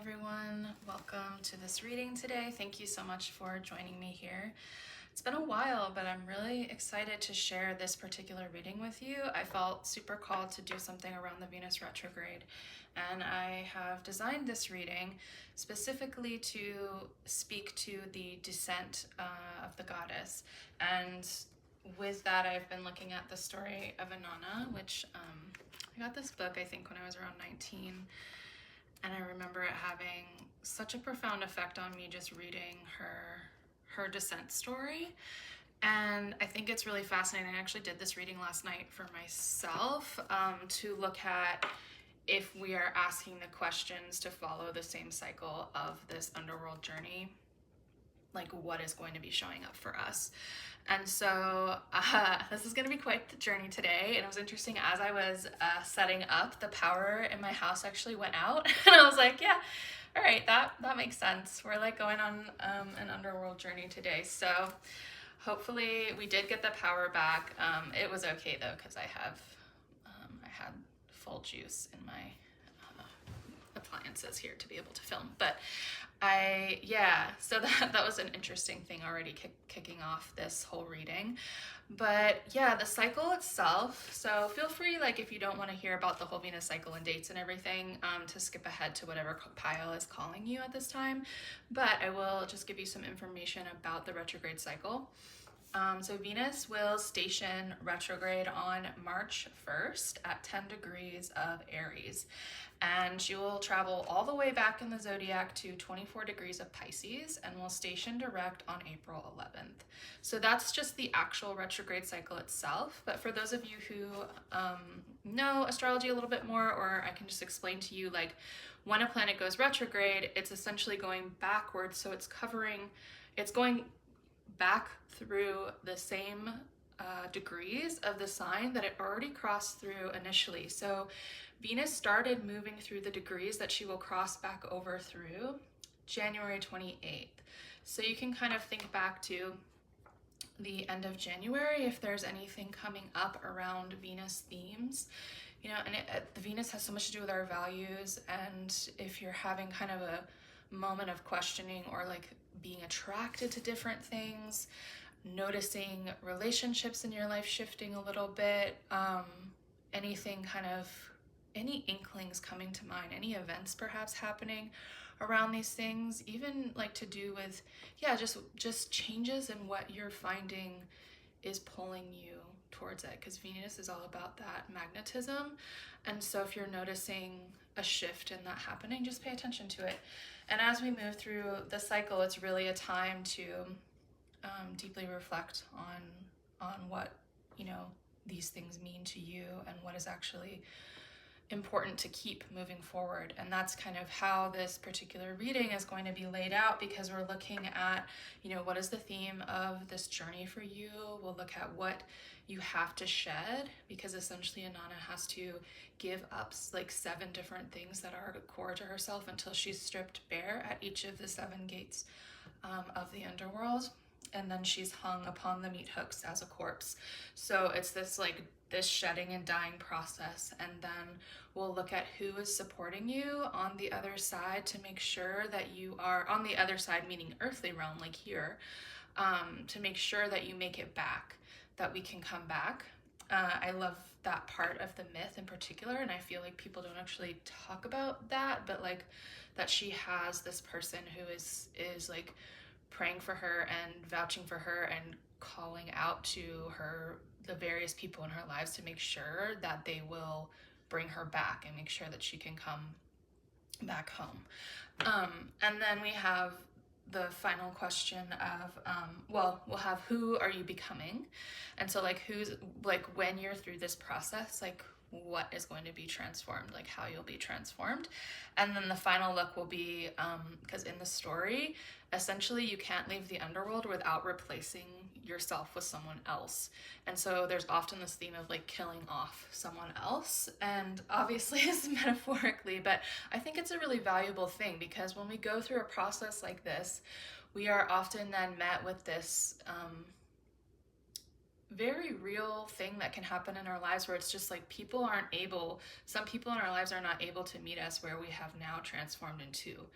everyone, welcome to this reading today. Thank you so much for joining me here. It's been a while, but I'm really excited to share this particular reading with you. I felt super called to do something around the Venus retrograde, and I have designed this reading specifically to speak to the descent of the goddess. And with that, I've been looking at the story of Inanna, which I got this book, I think, when I was around 19. And I remember it having such a profound effect on me just reading her descent story. And I think it's really fascinating. I actually did this reading last night for myself to look at if we are asking the questions to follow the same cycle of this underworld journey, like what is going to be showing up for us. And so this is going to be quite the journey today. And it was interesting, as I was setting up, the power in my house actually went out. And I was like, yeah, all right, that makes sense. We're like going on an underworld journey today. So hopefully we did get the power back. It was okay though, because I had full juice in my appliances here to be able to film. But so that was an interesting thing already kicking off this whole reading. But yeah, the cycle itself, so feel free, like, if you don't want to hear about the whole Venus cycle and dates and everything, to skip ahead to whatever pile is calling you at this time. But I will just give you some information about the retrograde cycle. So Venus will station retrograde on March 1st at 10 degrees of Aries. And she will travel all the way back in the zodiac to 24 degrees of Pisces and will station direct on April 11th. So that's just the actual retrograde cycle itself. But for those of you who know astrology a little bit more, or I can just explain to you, like, when a planet goes retrograde, it's essentially going backwards. So it's going back through the same degrees of the sign that it already crossed through initially. So Venus started moving through the degrees that she will cross back over through January 28th. So you can kind of think back to the end of January if there's anything coming up around Venus themes. You know, and the Venus has so much to do with our values, and if you're having kind of a moment of questioning or like being attracted to different things, noticing relationships in your life shifting a little bit, any inklings coming to mind, any events perhaps happening around these things, even like to do with, just changes in what you're finding is pulling you towards it, because Venus is all about that magnetism. And so if you're noticing a shift in that happening, just pay attention to it. And as we move through the cycle, it's really a time to deeply reflect on what, these things mean to you and what is actually important to keep moving forward. And that's kind of how this particular reading is going to be laid out, because we're looking at, what is the theme of this journey for you. We'll look at what you have to shed, because essentially Inanna has to give up like 7 different things that are core to herself until she's stripped bare at each of the 7 gates of the underworld. And then she's hung upon the meat hooks as a corpse. So it's this shedding and dying process. And then we'll look at who is supporting you on the other side to make sure that you are on the other side, meaning earthly realm, like here, to make sure that you make it back, that we can come back. I love that part of the myth in particular, and I feel like people don't actually talk about that, but like that she has this person who is like praying for her and vouching for her and calling out to her the various people in her lives to make sure that they will bring her back and make sure that she can come back home. And then we have the final question of, we'll have who are you becoming? And so when you're through this process, like what is going to be transformed, like how you'll be transformed. And then the final look will be, because in the story, essentially you can't leave the underworld without replacing yourself with someone else. And so there's often this theme of like killing off someone else, and obviously it's metaphorically, but I think it's a really valuable thing, because when we go through a process like this, we are often then met with this very real thing that can happen in our lives where it's just like some people in our lives are not able to meet us where we have now transformed into.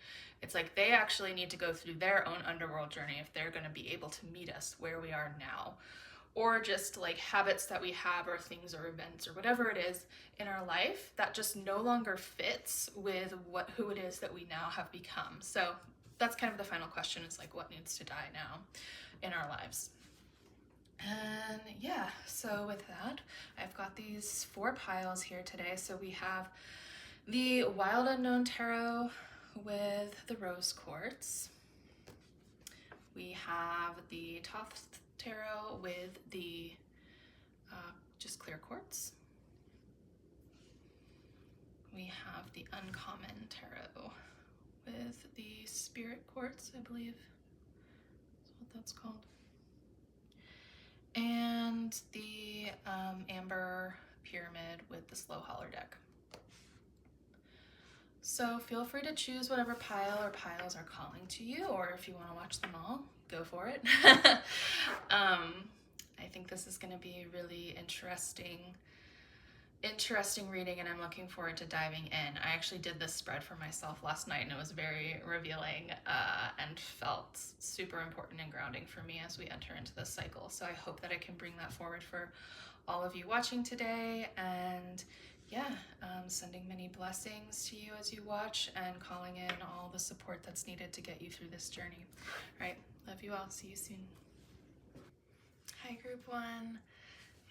It's like they actually need to go through their own underworld journey if they're going to be able to meet us where we are now. Or just like habits that we have or things or events or whatever it is in our life that just no longer fits with who it is that we now have become. So that's kind of the final question, is like, what needs to die now in our lives? And yeah, so with that, I've got these 4 piles here today. So we have the Wild Unknown Tarot with the Rose Quartz. We have the Thoth Tarot with the just clear quartz. We have the Uncommon Tarot with the Spirit Quartz, I believe is what that's called. And the Amber Pyramid with the Slow Holler deck. So feel free to choose whatever pile or piles are calling to you, or if you want to watch them all, go for it. I think this is going to be really interesting reading, and I'm looking forward to diving in. I actually did this spread for myself last night, and it was very revealing and felt super important and grounding for me as we enter into this cycle. So I hope that I can bring that forward for all of you watching today, and yeah, sending many blessings to you as you watch and calling in all the support that's needed to get you through this journey. All right, love you all. See you soon. Hi, group 1.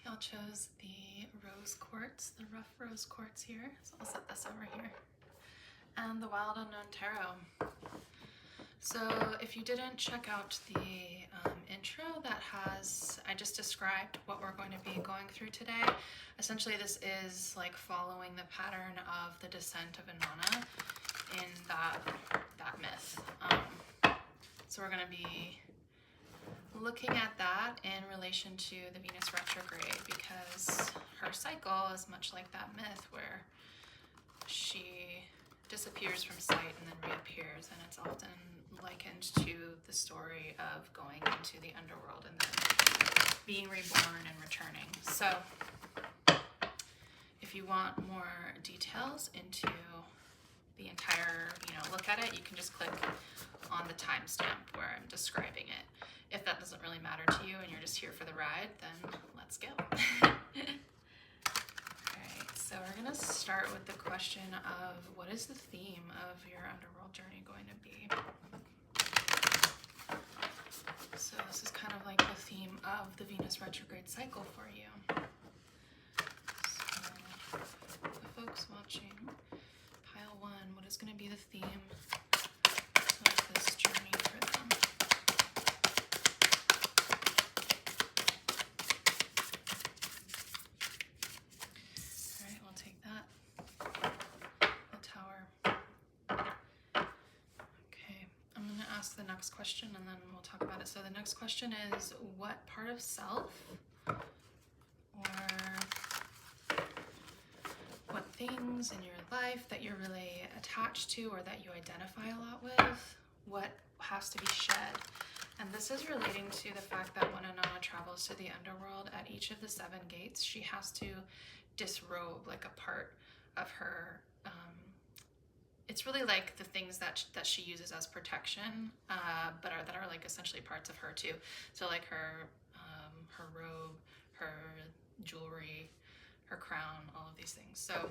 Y'all chose the Rose Quartz, the rough Rose Quartz here. So I'll set this over here. And the Wild Unknown Tarot. So if you didn't check out the intro that I just described what we're going to be going through today. Essentially this is like following the pattern of the Decent of Inanna in that myth. So we're going to be looking at that in relation to the Venus Retrograde, because her cycle is much like that myth where she disappears from sight and then reappears, and it's often likened to the story of going into the underworld and then being reborn and returning. So if you want more details into the entire, look at it, you can just click on the timestamp where I'm describing it. If that doesn't really matter to you and you're just here for the ride, then let's go. Alright, so we're going to start with the question of what is the theme of your underworld journey going to be? So this is kind of like the theme of the Venus retrograde cycle for you. So the folks watching, pile 1, what is going to be the theme of this journey for them? Alright, we'll take that. The Tower. Okay, I'm going to ask the next question and then we'll talk about it. So the next question is, what part of self or what things in your life that you're really attached to or that you identify a lot with, what has to be shed? And this is relating to the fact that when Inanna travels to the underworld, at each of the 7 gates, she has to disrobe like a part of her. It's really like the things that she uses as protection, but that are like essentially parts of her too. So like her robe, her jewelry, her crown, all of these things. So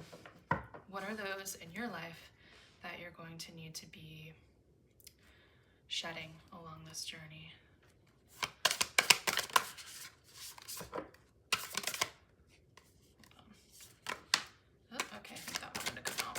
what are those in your life that you're going to need to be shedding along this journey? Oh, okay, I think that wanted to come out.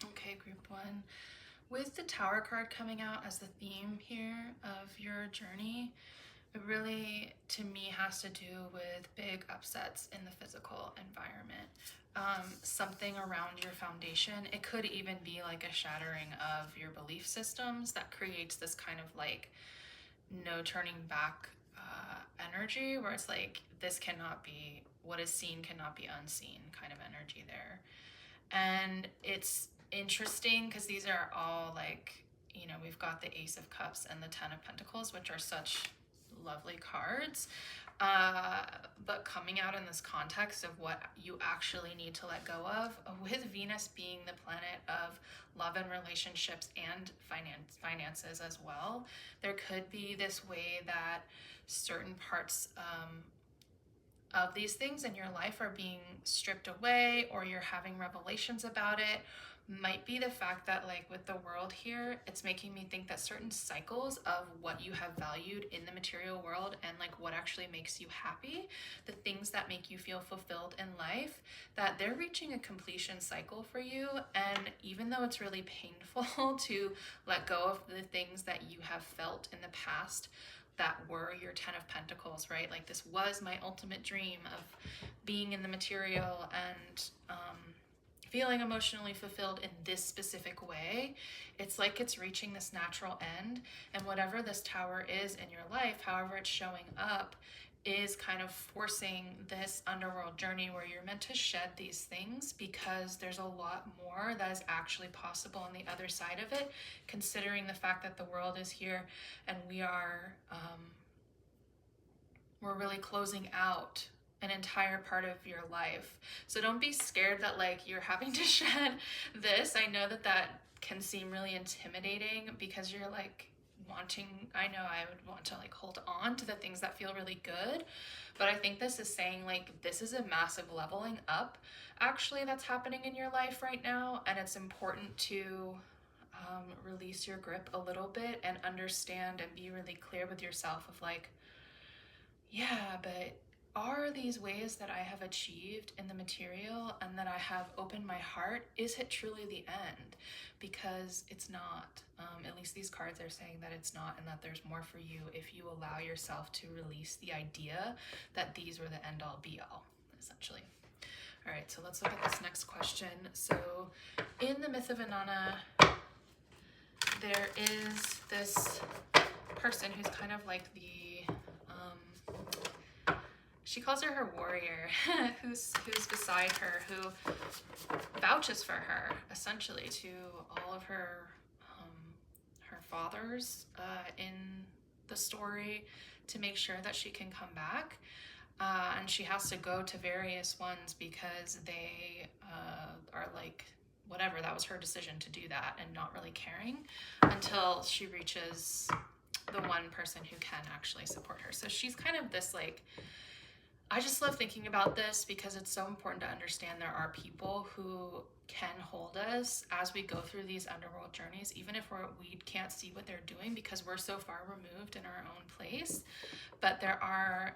Okay, group 1, With the Tower card coming out as the theme here of your journey, it really, to me, has to do with big upsets in the physical environment. Something around your foundation. It could even be like a shattering of your belief systems that creates this kind of like no turning back energy where it's like, this cannot be, what is seen cannot be unseen kind of energy there. And it's interesting because these are all like, you know, we've got the Ace of Cups and the Ten of Pentacles, which are such lovely cards, but coming out in this context of what you actually need to let go of, with Venus being the planet of love and relationships and finances as well. There could be this way that certain parts of these things in your life are being stripped away, or you're having revelations about it. Might be the fact that, like, with the world here, it's making me think that certain cycles of what you have valued in the material world and like what actually makes you happy, the things that make you feel fulfilled in life, that they're reaching a completion cycle for you. And even though it's really painful to let go of the things that you have felt in the past that were your Ten of Pentacles, right? Like, this was my ultimate dream of being in the material and feeling emotionally fulfilled in this specific way. It's like it's reaching this natural end, and whatever this Tower is in your life, however it's showing up, is kind of forcing this underworld journey where you're meant to shed these things, because there's a lot more that is actually possible on the other side of it, considering the fact that the world is here and we are we're really closing out an entire part of your life. So don't be scared that like you're having to shed this. I know that that can seem really intimidating because you're like I know I would want to like hold on to the things that feel really good, but I think this is saying like this is a massive leveling up actually that's happening in your life right now, and it's important to release your grip a little bit and understand and be really clear with yourself of like, yeah, but are these ways that I have achieved in the material and that I have opened my heart, is it truly the end? Because it's not. At least these cards are saying that it's not, and that there's more for you if you allow yourself to release the idea that these were the end all be all, essentially. All right, so let's look at this next question. So in the myth of Inanna, there is this person who's kind of like the she calls her warrior, who's beside her, who vouches for her, essentially, to all of her fathers in the story, to make sure that she can come back. And she has to go to various ones because they are like, whatever, that was her decision to do that, and not really caring until she reaches the one person who can actually support her. So she's kind of this like, I just love thinking about this because it's so important to understand there are people who can hold us as we go through these underworld journeys, even if we can't see what they're doing because we're so far removed in our own place. But there are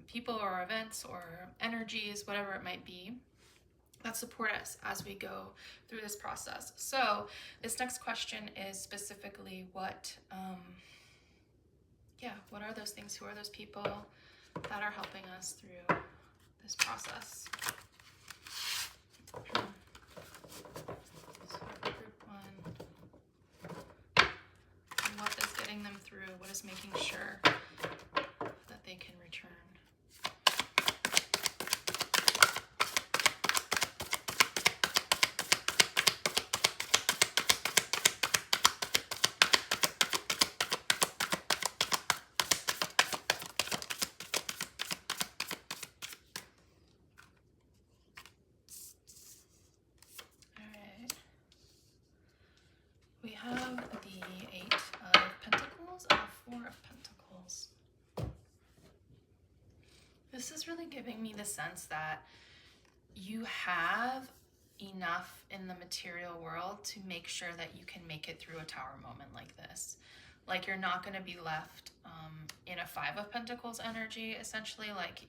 people or events or energies, whatever it might be, that support us as we go through this process. So this next question is specifically what are those things? Who are those people that are helping us through this process? So group one, what is getting them through? What is making sure that they can return? We have the Eight of Pentacles and the Four of Pentacles. This is really giving me the sense that you have enough in the material world to make sure that you can make it through a Tower moment like this. Like, you're not going to be left in a Five of Pentacles energy, essentially. Like,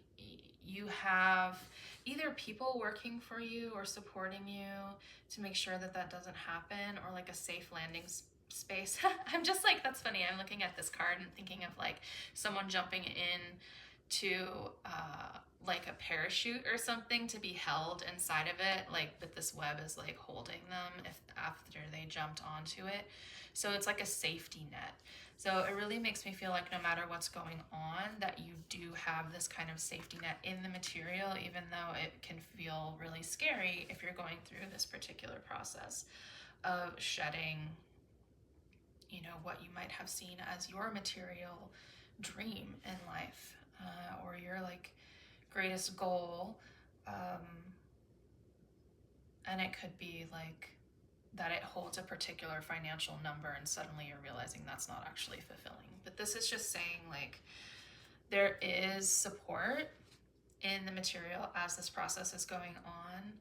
you have either people working for you or supporting you to make sure that that doesn't happen, or like a safe landing space. I'm just like, that's funny. I'm looking at this card and thinking of like someone jumping in to like a parachute or something to be held inside of it, like, but this web is like holding them if after they jumped onto it. So it's like a safety net. So it really makes me feel like no matter what's going on, that you do have this kind of safety net in the material, even though it can feel really scary if you're going through this particular process of shedding, you know, what you might have seen as your material dream in life, or your like greatest goal. And it could be like that it holds a particular financial number and suddenly you're realizing that's not actually fulfilling. But this is just saying like there is support in the material as this process is going on.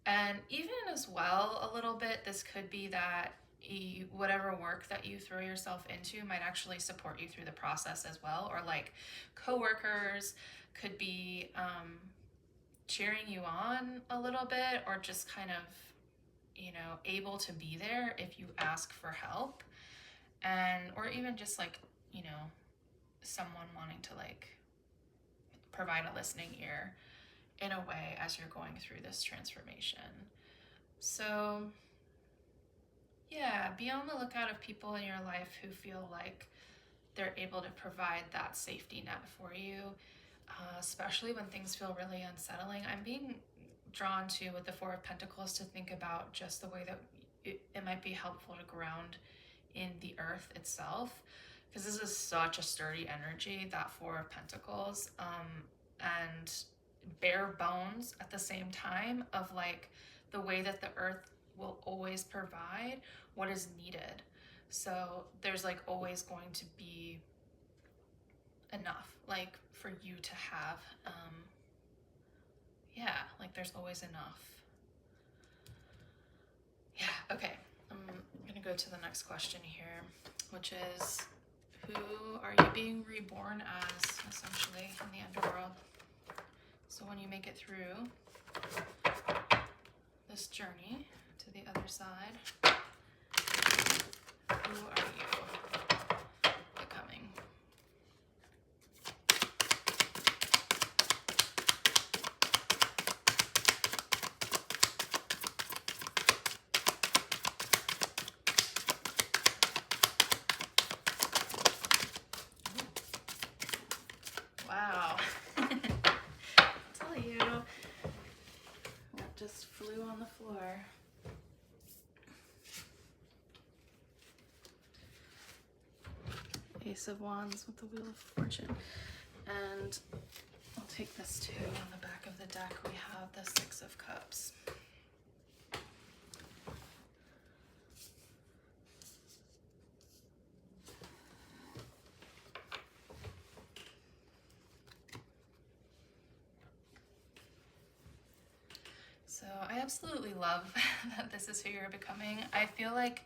And even as well, a little bit, this could be that whatever work that you throw yourself into might actually support you through the process as well. Or like coworkers could be cheering you on a little bit, or just kind of, you know, able to be there if you ask for help. And or even just like, you know, someone wanting to like provide a listening ear in a way as you're going through this transformation. So yeah, be on the lookout of people in your life who feel like they're able to provide that safety net for you, especially when things feel really unsettling. I'm being drawn to, with the Four of Pentacles, to think about just the way that it might be helpful to ground in the earth itself, because this is such a sturdy energy, that Four of Pentacles, and bare bones at the same time, of like the way that the earth will always provide what is needed. So there's like always going to be enough, like for you to have, yeah, like there's always enough. Yeah, okay. I'm gonna go to the next question here, which is, who are you being reborn as, essentially, in the underworld? So when you make it through this journey to the other side, who are you becoming? Wow. Tell you, that just flew on the floor. Ace of Wands with the Wheel of Fortune. And I'll take this too. On the back of the deck we have the Six of Cups. So I absolutely love that this is who you're becoming. I feel like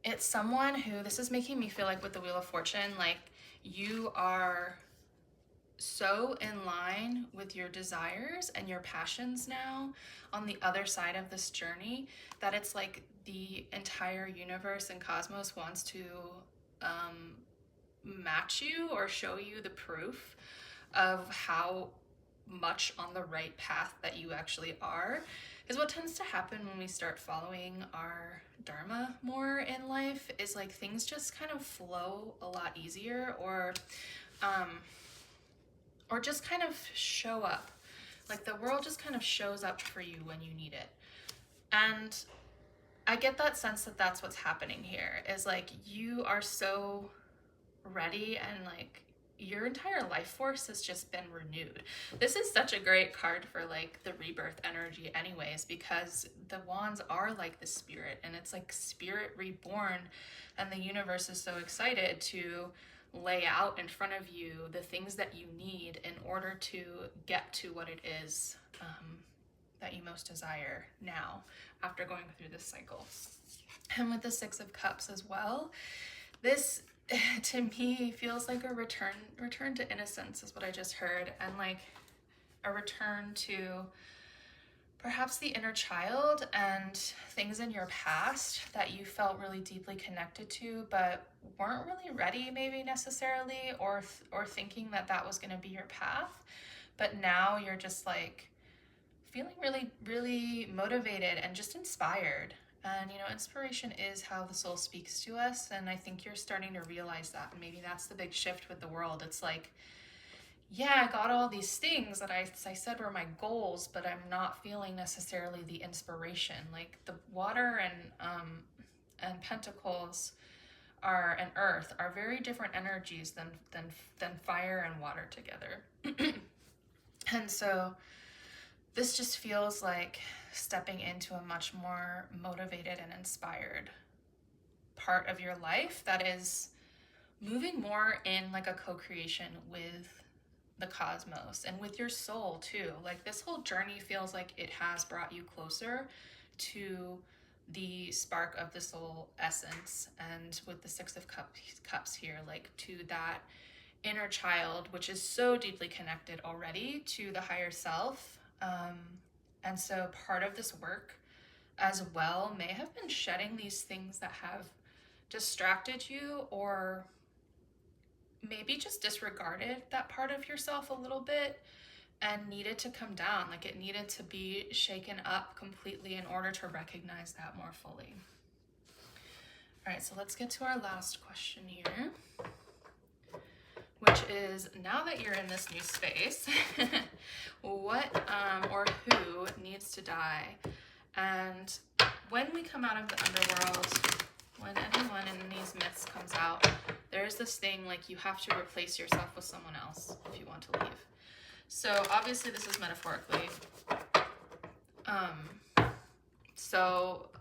it's someone who, this is making me feel like with the Wheel of Fortune, like you are so in line with your desires and your passions now on the other side of this journey, that it's like the entire universe and cosmos wants to match you or show you the proof of how much on the right path that you actually are. Because what tends to happen when we start following our dharma more in life is like things just kind of flow a lot easier, or just kind of show up. Like the world just kind of shows up for you when you need it. And I get that sense that that's what's happening here, is like you are so ready, and like your entire life force has just been renewed. This is such a great card for like the rebirth energy anyways, because the wands are like the spirit, and it's like spirit reborn, and the universe is so excited to lay out in front of you the things that you need in order to get to what it is that you most desire now after going through this cycle. And with the Six of Cups as well, this to me feels like a return to innocence is what I just heard, and like a return to perhaps the inner child and things in your past that you felt really deeply connected to but weren't really ready maybe necessarily, or thinking that that was going to be your path, but now you're just like feeling really really motivated and just inspired. And you know, inspiration is how the soul speaks to us, and I think you're starting to realize that. And maybe that's the big shift with the world. It's like, yeah, I got all these things that I said were my goals, but I'm not feeling necessarily the inspiration. Like the water and pentacles are and earth are very different energies than fire and water together. And so this just feels like stepping into a much more motivated and inspired part of your life that is moving more in like a co-creation with the cosmos and with your soul too. Like this whole journey feels like it has brought you closer to the spark of the soul essence, and with the Six of Cups here, like to that inner child, which is so deeply connected already to the higher self. And so part of this work as well may have been shedding these things that have distracted you, or maybe just disregarded that part of yourself a little bit and needed to come down. Like it needed to be shaken up completely in order to recognize that more fully. All right, so let's get to our last question here, which is, now that you're in this new space, what or who needs to die? And when we come out of the underworld, when anyone in these myths comes out, there's this thing like you have to replace yourself with someone else if you want to leave. So obviously this is metaphorically.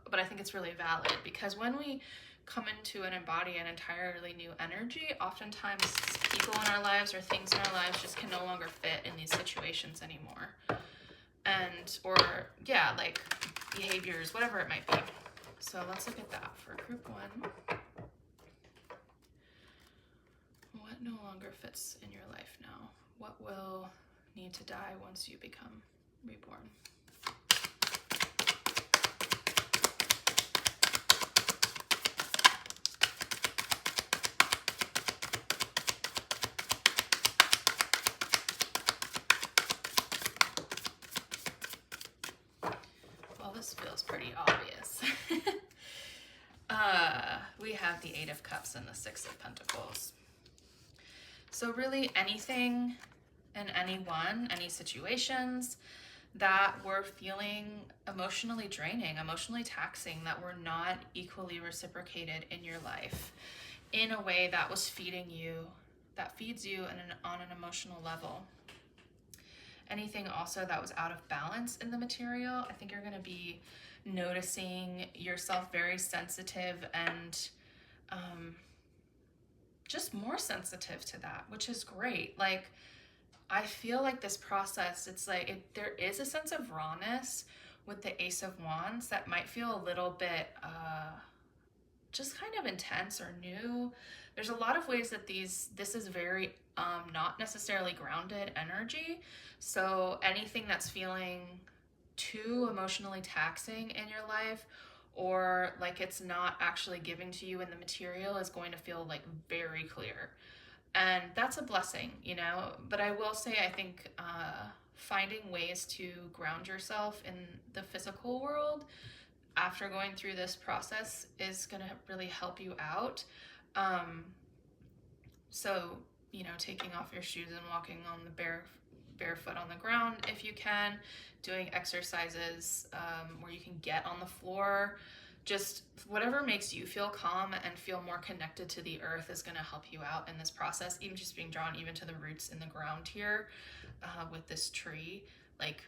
But I think it's really valid, because when we come into and embody an entirely new energy, oftentimes people in our lives or things in our lives just can no longer fit in these situations anymore. And, or yeah, like behaviors, whatever it might be. So let's look at that for group one. What no longer fits in your life now? What will need to die once you become reborn? Well, this feels pretty obvious. We have the Eight of Cups and the Six of Pentacles. So really anything and anyone, any situations that were feeling emotionally draining, emotionally taxing, that were not equally reciprocated in your life in a way that was feeding you, that feeds you on an emotional level. Anything also that was out of balance in the material, I think you're going to be noticing yourself very sensitive and just more sensitive to that, which is great. Like, I feel like this process, it's like there is a sense of rawness with the Ace of Wands that might feel a little bit just kind of intense or new. There's a lot of ways that this is very not necessarily grounded energy. So anything that's feeling too emotionally taxing in your life, or like it's not actually giving to you in the material, is going to feel like very clear. And that's a blessing, you know. But I will say, I think finding ways to ground yourself in the physical world after going through this process is going to really help you out. So, you know, taking off your shoes and walking on the barefoot on the ground if you can, doing exercises where you can get on the floor, just whatever makes you feel calm and feel more connected to the earth is going to help you out in this process. Even just being drawn even to the roots in the ground here with this tree, like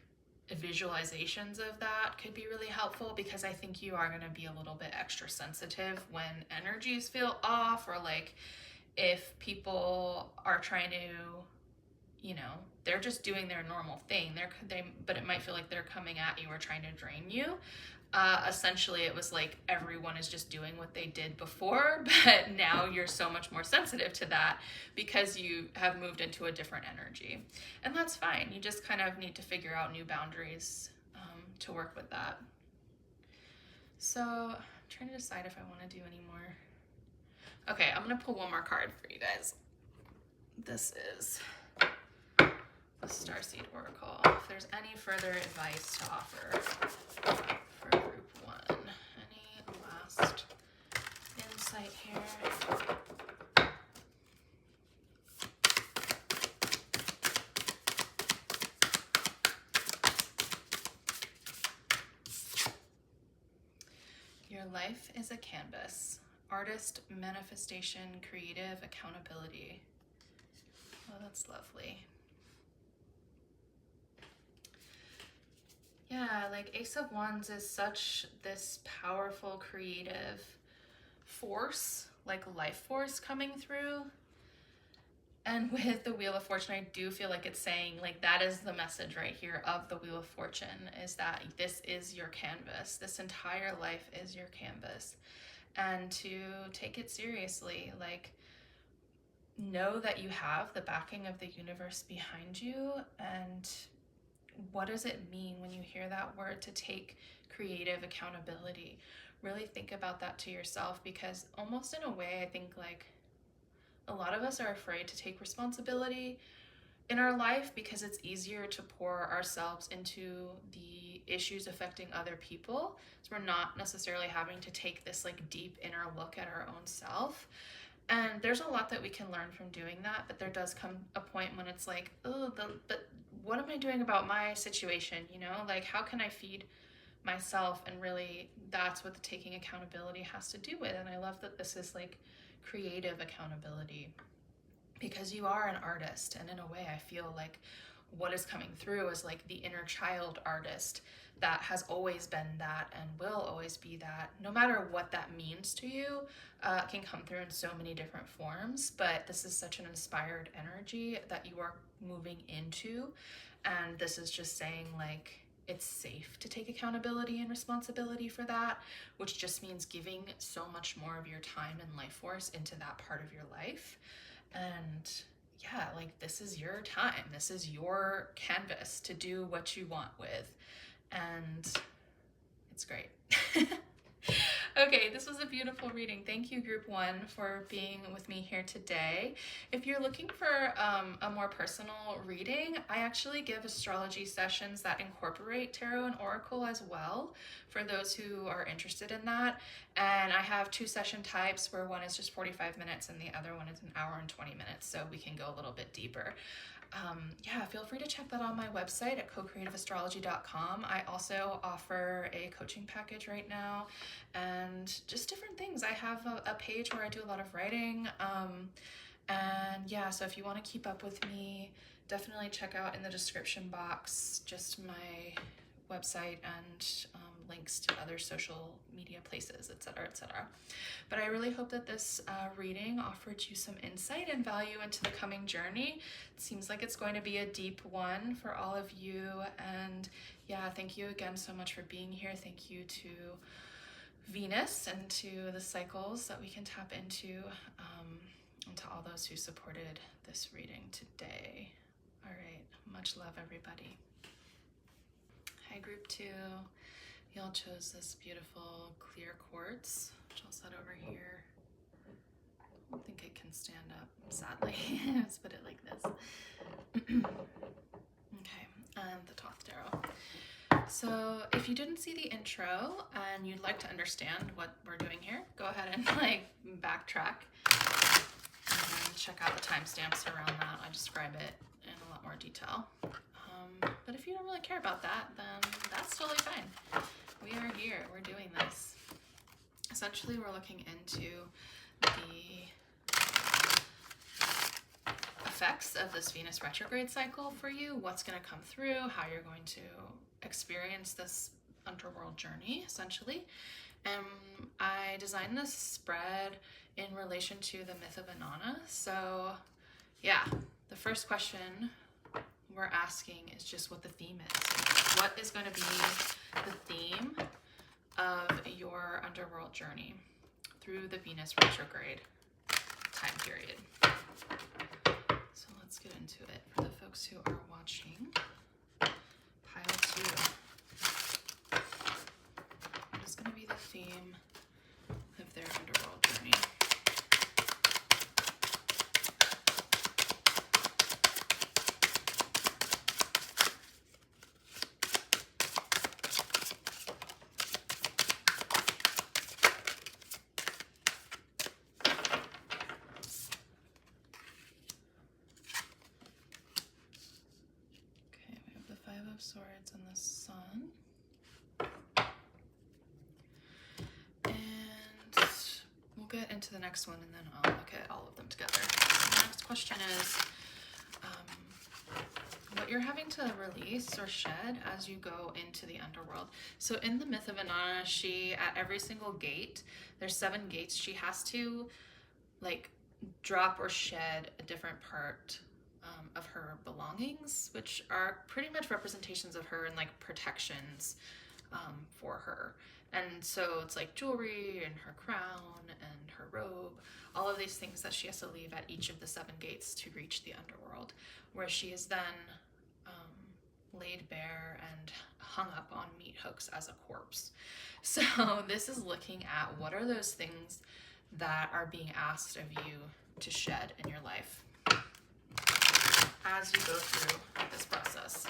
visualizations of that could be really helpful, because I think you are going to be a little bit extra sensitive when energies feel off, or like if people are trying to, you know, they're just doing their normal thing. But it might feel like they're coming at you or trying to drain you. Essentially, it was like everyone is just doing what they did before, but now you're so much more sensitive to that because you have moved into a different energy. And that's fine. You just kind of need to figure out new boundaries to work with that. So I'm trying to decide if I want to do any more. Okay, I'm going to pull one more card for you guys. This is the Starseed Oracle. If there's any further advice to offer for group 1, any last insight here? Your life is a canvas. Artist, manifestation, creative, accountability. Oh, that's lovely. Yeah, like Ace of Wands is such this powerful creative force, like life force coming through. And with the Wheel of Fortune, I do feel like it's saying, like, that is the message right here of the Wheel of Fortune, is that this is your canvas. This entire life is your canvas. And to take it seriously, like, know that you have the backing of the universe behind you. And what does it mean when you hear that word, to take creative accountability? Really think about that to yourself, because almost in a way, I think like a lot of us are afraid to take responsibility in our life because it's easier to pour ourselves into the issues affecting other people. So we're not necessarily having to take this like deep inner look at our own self. And there's a lot that we can learn from doing that, but there does come a point when it's like, oh, but what am I doing about my situation? You know, like, how can I feed myself? And really, that's what the taking accountability has to do with. And I love that this is like creative accountability, because you are an artist. And in a way, I feel like what is coming through is like the inner child artist that has always been that and will always be that, no matter what that means to you. Can come through in so many different forms, but this is such an inspired energy that you are moving into. And this is just saying, like, it's safe to take accountability and responsibility for that, which just means giving so much more of your time and life force into that part of your life. And yeah, like, this is your time. This is your canvas to do what you want with. And it's great. Okay, this was a beautiful reading. Thank you, Group 1, for being with me here today. If you're looking for a more personal reading, I actually give astrology sessions that incorporate tarot and oracle as well, for those who are interested in that. And I have 2 session types, where one is just 45 minutes and the other one is an hour and 20 minutes, so we can go a little bit deeper. Yeah, feel free to check that out on my website at cocreativeastrology.com. I also offer a coaching package right now, and just different things. I have a page where I do a lot of writing. And yeah, so if you want to keep up with me, definitely check out in the description box just my website and links to other social media places, etc., etc. But I really hope that this reading offered you some insight and value into the coming journey. It seems like it's going to be a deep one for all of you. And yeah, thank you again so much for being here. Thank you to Venus and to the cycles that we can tap into, and to all those who supported this reading today. All right, much love, everybody. Hi, Group 2. Y'all chose this beautiful clear quartz, which I'll set over here. I don't think it can stand up, sadly. Let's put it like this. Okay, and the Thoth tarot. So if you didn't see the intro and you'd like to understand what we're doing here, go ahead and like backtrack and check out the timestamps around that. I describe it in a lot more detail. But if you don't really care about that, then that's totally fine. We are here, we're doing this. Essentially, we're looking into the effects of this Venus retrograde cycle for you, what's going to come through, how you're going to experience this underworld journey, essentially. I designed this spread in relation to the myth of Inanna. So yeah, the first question we're asking is just what the theme is. What is going to be the theme of your underworld journey through the Venus retrograde time period? So let's get into it. For the folks who are watching, pile 2. What is going to be the theme of their underworld journey? Of Swords and the Sun. And we'll get into the next one and then I'll look at all of them together. So the next question is what you're having to release or shed as you go into the underworld. So in the myth of Inanna, she, at every single gate, there's 7 gates, she has to like drop or shed a different part of her belongings, which are pretty much representations of her and like protections for her. And so it's like jewelry and her crown and her robe, all of these things that she has to leave at each of the 7 gates to reach the underworld, where she is then laid bare and hung up on meat hooks as a corpse. So this is looking at what are those things that are being asked of you to shed in your life as you go through this process.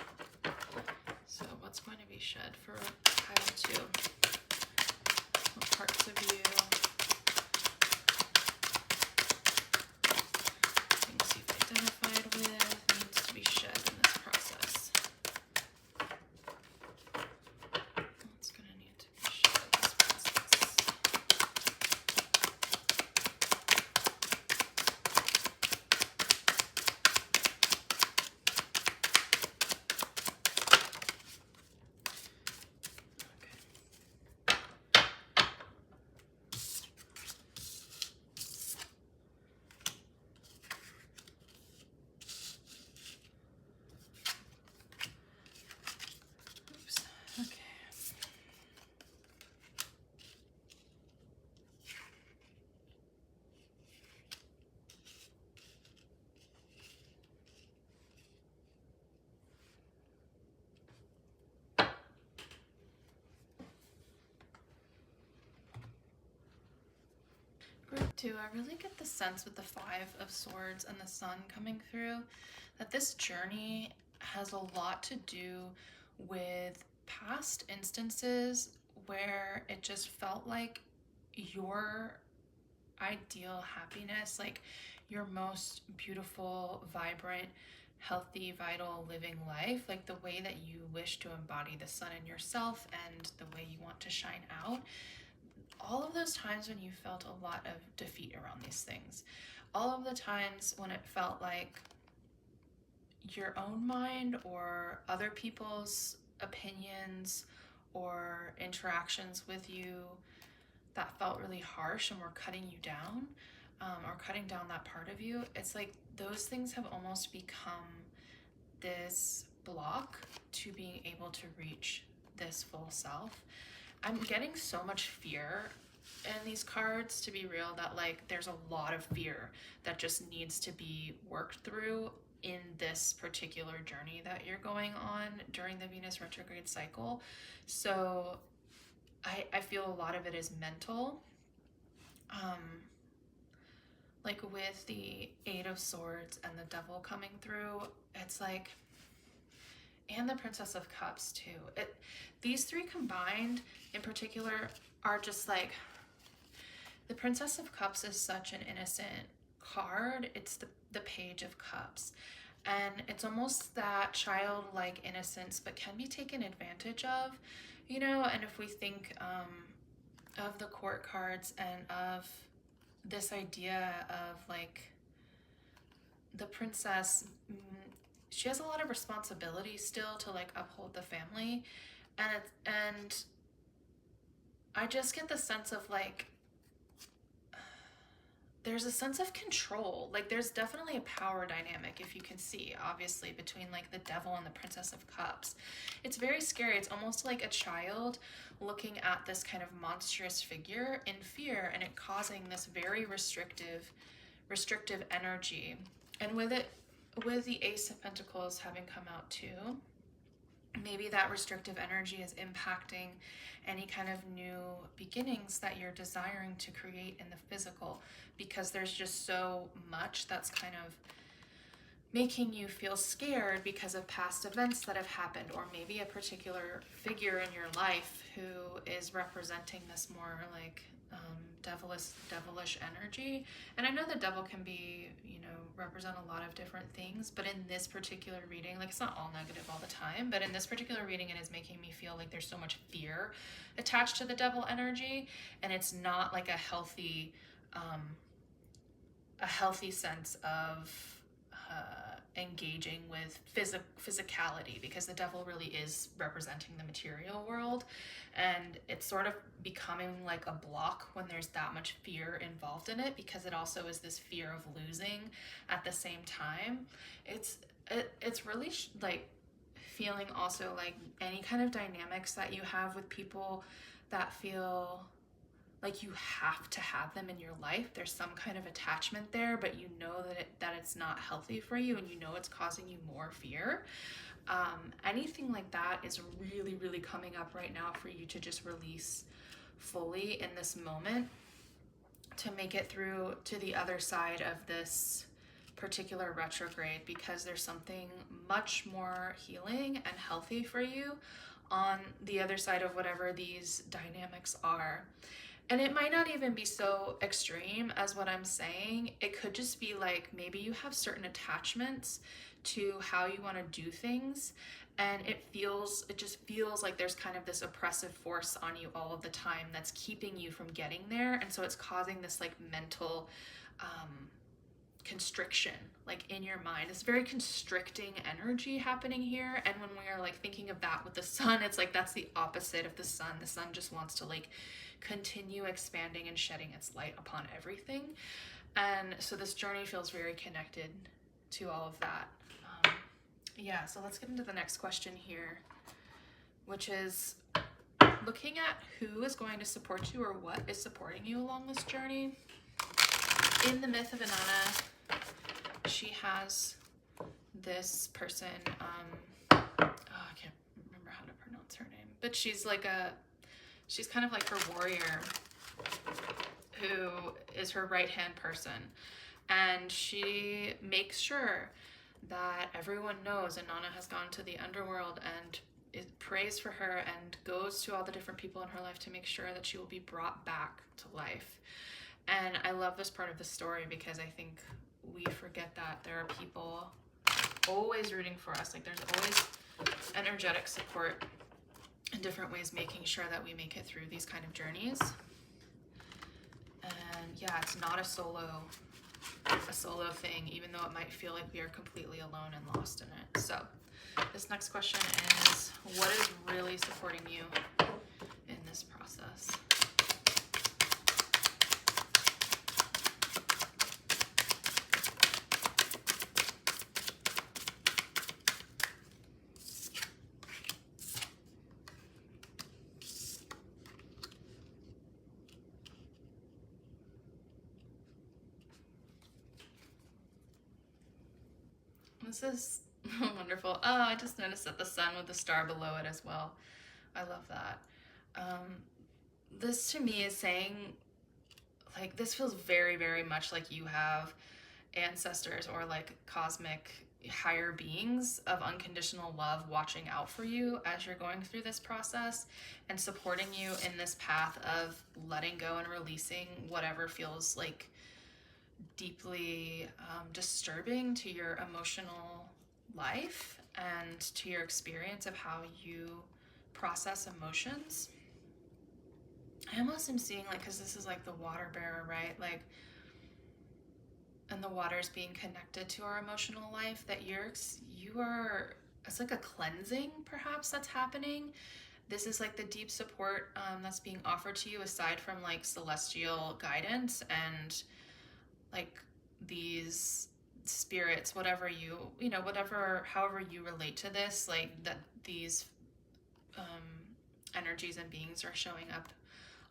So what's going to be shed for pile 2? What parts of you? Things you've identified with needs to be shed in this process. What's going to need to be shed in this process? Group 2, I really get the sense with the 5 of Swords and the Sun coming through that this journey has a lot to do with past instances where it just felt like your ideal happiness, like your most beautiful, vibrant, healthy, vital living life, like the way that you wish to embody the sun in yourself and the way you want to shine out. All of those times when you felt a lot of defeat around these things, all of the times when it felt like your own mind or other people's opinions or interactions with you that felt really harsh and were cutting you down, or cutting down that part of you, it's like those things have almost become this block to being able to reach this full self. I'm getting so much fear in these cards, to be real, that like there's a lot of fear that just needs to be worked through in this particular journey that you're going on during the Venus retrograde cycle. So I feel a lot of it is mental. Like with the 8 of Swords and the Devil coming through, it's like, and the Princess of Cups too. These 3 combined in particular are just like, the Princess of Cups is such an innocent card. It's the Page of Cups. And it's almost that childlike innocence, but can be taken advantage of, you know. And if we think of the court cards and of this idea of like the princess, she has a lot of responsibility still to like uphold the family, and I just get the sense of like there's a sense of control. Like there's definitely a power dynamic, if you can see, obviously, between like the devil and the Princess of Cups. It's very scary. It's almost like a child looking at this kind of monstrous figure in fear, and it causing this very restrictive energy. And with it, with the Ace of Pentacles having come out too, maybe that restrictive energy is impacting any kind of new beginnings that you're desiring to create in the physical, because there's just so much that's kind of making you feel scared because of past events that have happened, or maybe a particular figure in your life who is representing this more like devilish energy. And I know the devil can be, you know, represent a lot of different things, but in this particular reading, like it's not all negative all the time, but in this particular reading, it is making me feel like there's so much fear attached to the devil energy, and it's not like a healthy sense of engaging with physicality, because the devil really is representing the material world, and it's sort of becoming like a block when there's that much fear involved in it, because it also is this fear of losing at the same time. It's really like feeling also like any kind of dynamics that you have with people that feel like you have to have them in your life. There's some kind of attachment there, but you know that it's not healthy for you, and you know it's causing you more fear. Anything like that is really, really coming up right now for you to just release fully in this moment, to make it through to the other side of this particular retrograde, because there's something much more healing and healthy for you on the other side of whatever these dynamics are. And it might not even be so extreme as what I'm saying. It could just be like maybe you have certain attachments to how you want to do things, and it just feels like there's kind of this oppressive force on you all of the time that's keeping you from getting there. And so it's causing this like mental constriction, like in your mind. It's very constricting energy happening here. And when we are like thinking of that with the sun, it's like that's the opposite of the sun. The sun just wants to like continue expanding and shedding its light upon everything. And so this journey feels very connected to all of that. Yeah, so let's get into the next question here, which is looking at who is going to support you, or what is supporting you along this journey. In the myth of Inanna, she has this person, I can't remember how to pronounce her name, but she's kind of like her warrior, who is her right-hand person. And she makes sure that everyone knows Inanna has gone to the underworld, and it prays for her and goes to all the different people in her life to make sure that she will be brought back to life. And I love this part of the story, because I think we forget that there are people always rooting for us. Like there's always energetic support in different ways, making sure that we make it through these kind of journeys. And yeah, it's not a solo thing, even though it might feel like we are completely alone and lost in it. So this next question is, what is really supporting you in this process? This is wonderful. Oh, I just noticed that the sun with the star below it as well. I love that. This to me is saying, like, this feels very, very much like you have ancestors or like cosmic higher beings of unconditional love watching out for you as you're going through this process, and supporting you in this path of letting go and releasing whatever feels like deeply disturbing to your emotional life and to your experience of how you process emotions. I almost am seeing, like, because this is like the water bearer, right? Like, and the water's being connected to our emotional life, that it's like a cleansing perhaps that's happening. This is like the deep support that's being offered to you, aside from like celestial guidance and like these spirits, whatever however you relate to this, like that these energies and beings are showing up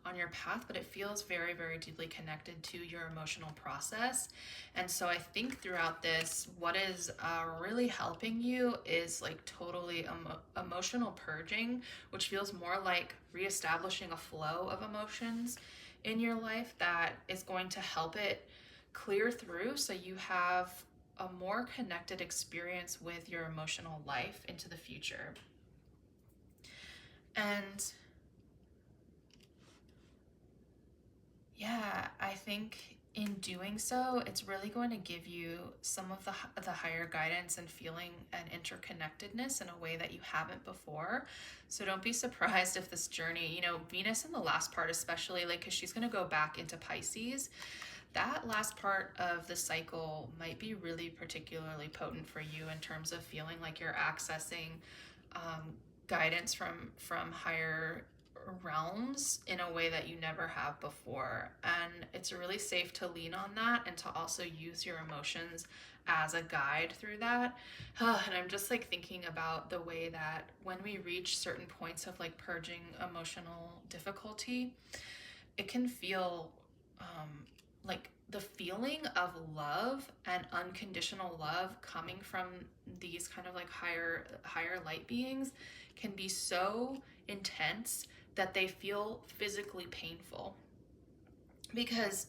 on your path, but it feels very, very deeply connected to your emotional process. And so I think throughout this, what is really helping you is like totally emotional purging, which feels more like reestablishing a flow of emotions in your life that is going to help it clear through so you have a more connected experience with your emotional life into the future. And yeah, I think in doing so, it's really going to give you some of the higher guidance and feeling and interconnectedness in a way that you haven't before. So don't be surprised if this journey, Venus in the last part, especially like because she's going to go back into Pisces, that last part of the cycle might be really particularly potent for you in terms of feeling like you're accessing guidance from higher realms in a way that you never have before. And it's really safe to lean on that and to also use your emotions as a guide through that. And I'm just like thinking about the way that when we reach certain points of like purging emotional difficulty, it can feel like the feeling of love and unconditional love coming from these kind of like higher light beings can be so intense that they feel physically painful. Because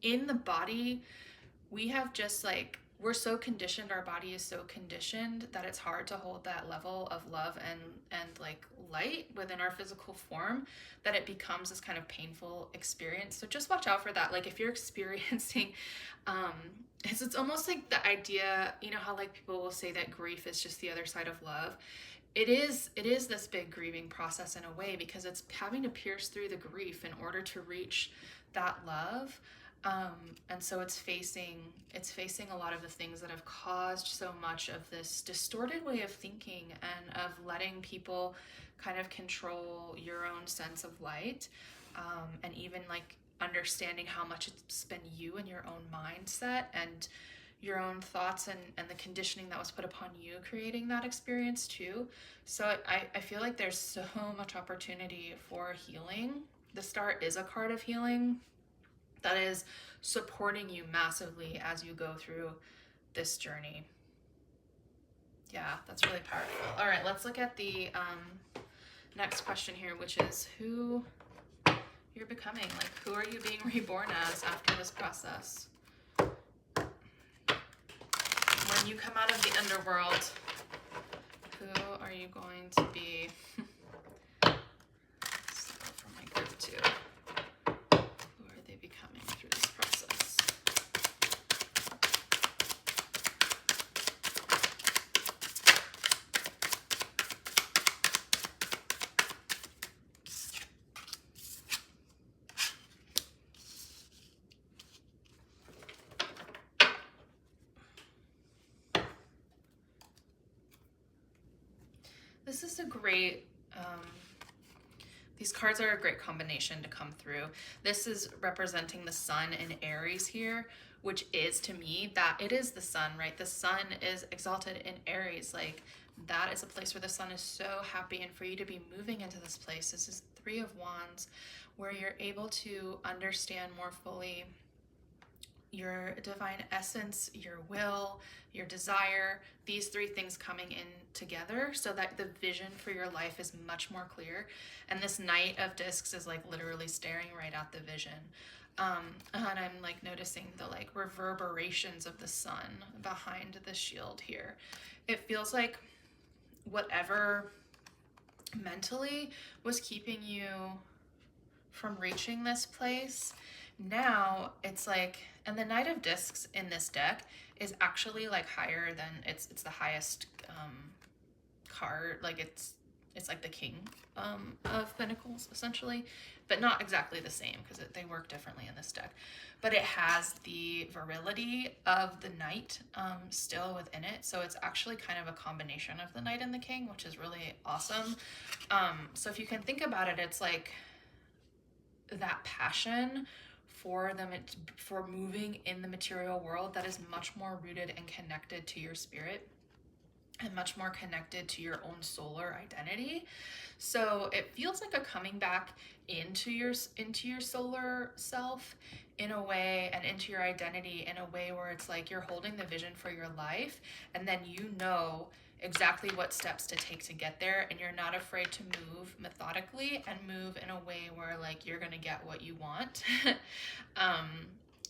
in the body, we have just like, we're so conditioned, our body is so conditioned that it's hard to hold that level of love and like light within our physical form, that it becomes this kind of painful experience. So just watch out for that. Like if you're experiencing it's almost like the idea, how like people will say that grief is just the other side of love. It is this big grieving process in a way, because it's having to pierce through the grief in order to reach that love. And so it's facing a lot of the things that have caused so much of this distorted way of thinking and of letting people kind of control your own sense of light, and even like understanding how much it's been you and your own mindset and your own thoughts and the conditioning that was put upon you creating that experience too. So I feel like there's so much opportunity for healing. The Star is a card of healing that is supporting you massively as you go through this journey. Yeah, that's really powerful. All right, let's look at the next question here, which is who you're becoming. Like, who are you being reborn as after this process? When you come out of the underworld, who are you going to be? So for my group too. Who are they becoming through this process? This is a great, these cards are a great combination to come through. This is representing the sun in Aries here, which is to me that it is the sun, right? The sun is exalted in Aries. Like that is a place where the sun is so happy, and for you to be moving into this place, this is Three of Wands, where you're able to understand more fully your divine essence, your will, your desire, these three things coming in together so that the vision for your life is much more clear. And this Knight of Discs is like literally staring right at the vision. And I'm like noticing the like reverberations of the sun behind the shield here. It feels like whatever mentally was keeping you from reaching this place, now it's like, and the Knight of Discs in this deck is actually like higher than it's the highest card. Like it's like the King of Pentacles essentially, but not exactly the same because they work differently in this deck. But it has the virility of the Knight still within it, so it's actually kind of a combination of the Knight and the King, which is really awesome. So if you can think about it, it's like that passion for for moving in the material world that is much more rooted and connected to your spirit and much more connected to your own solar identity. So it feels like a coming back into your solar self in a way, and into your identity in a way where it's like you're holding the vision for your life, and then you know exactly what steps to take to get there, and you're not afraid to move methodically and move in a way where like you're gonna get what you want.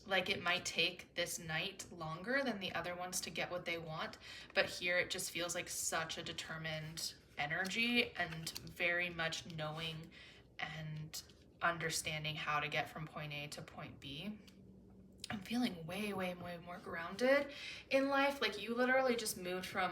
Like it might take this night longer than the other ones to get what they want, but here it just feels like such a determined energy and very much knowing and understanding how to get from point A to point B. I'm feeling way, way, way more grounded in life. Like you literally just moved from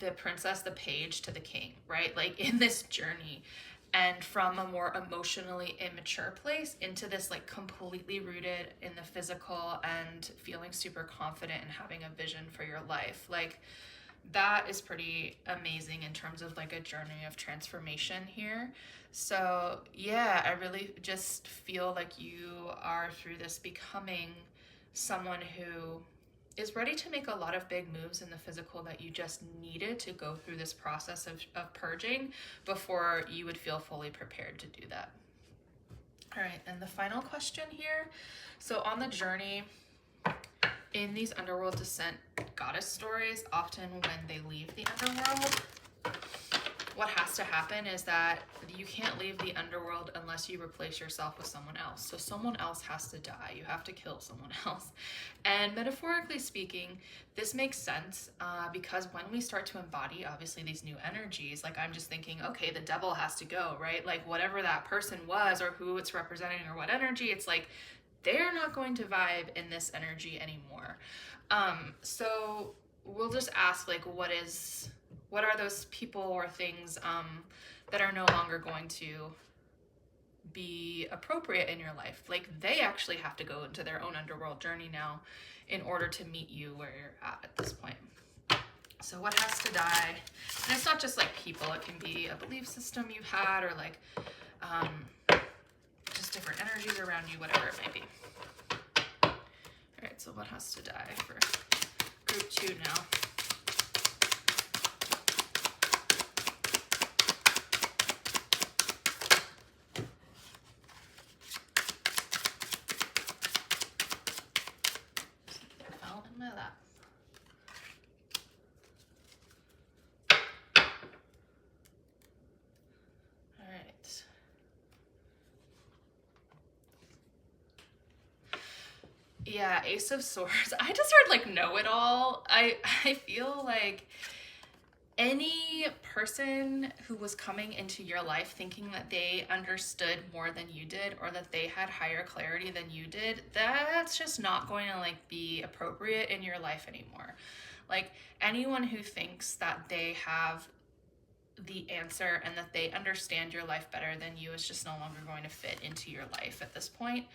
the princess, the page, to the king, right? Like in this journey, and from a more emotionally immature place into this like completely rooted in the physical and feeling super confident and having a vision for your life. Like that is pretty amazing in terms of like a journey of transformation here. So yeah, I really just feel like you are through this becoming someone who is ready to make a lot of big moves in the physical that you just needed to go through this process of purging before you would feel fully prepared to do that. All right, and the final question here. So on the journey, in these underworld descent goddess stories, often when they leave the underworld, what has to happen is that you can't leave the underworld unless you replace yourself with someone else. So someone else has to die. You have to kill someone else. And metaphorically speaking, this makes sense because when we start to embody, obviously, these new energies, like I'm just thinking, okay, the devil has to go, right? Like whatever that person was or who it's representing or what energy, it's like they're not going to vibe in this energy anymore. So we'll just ask, like, what are those people or things that are no longer going to be appropriate in your life? Like they actually have to go into their own underworld journey now in order to meet you where you're at this point. So what has to die? And it's not just like people, it can be a belief system you've had or like just different energies around you, whatever it may be. All right, so what has to die for group 2 now? Yeah, Ace of Swords. I just heard like know-it-all. I feel like any person who was coming into your life thinking that they understood more than you did or that they had higher clarity than you did, that's just not going to like be appropriate in your life anymore. Like anyone who thinks that they have the answer and that they understand your life better than you is just no longer going to fit into your life at this point,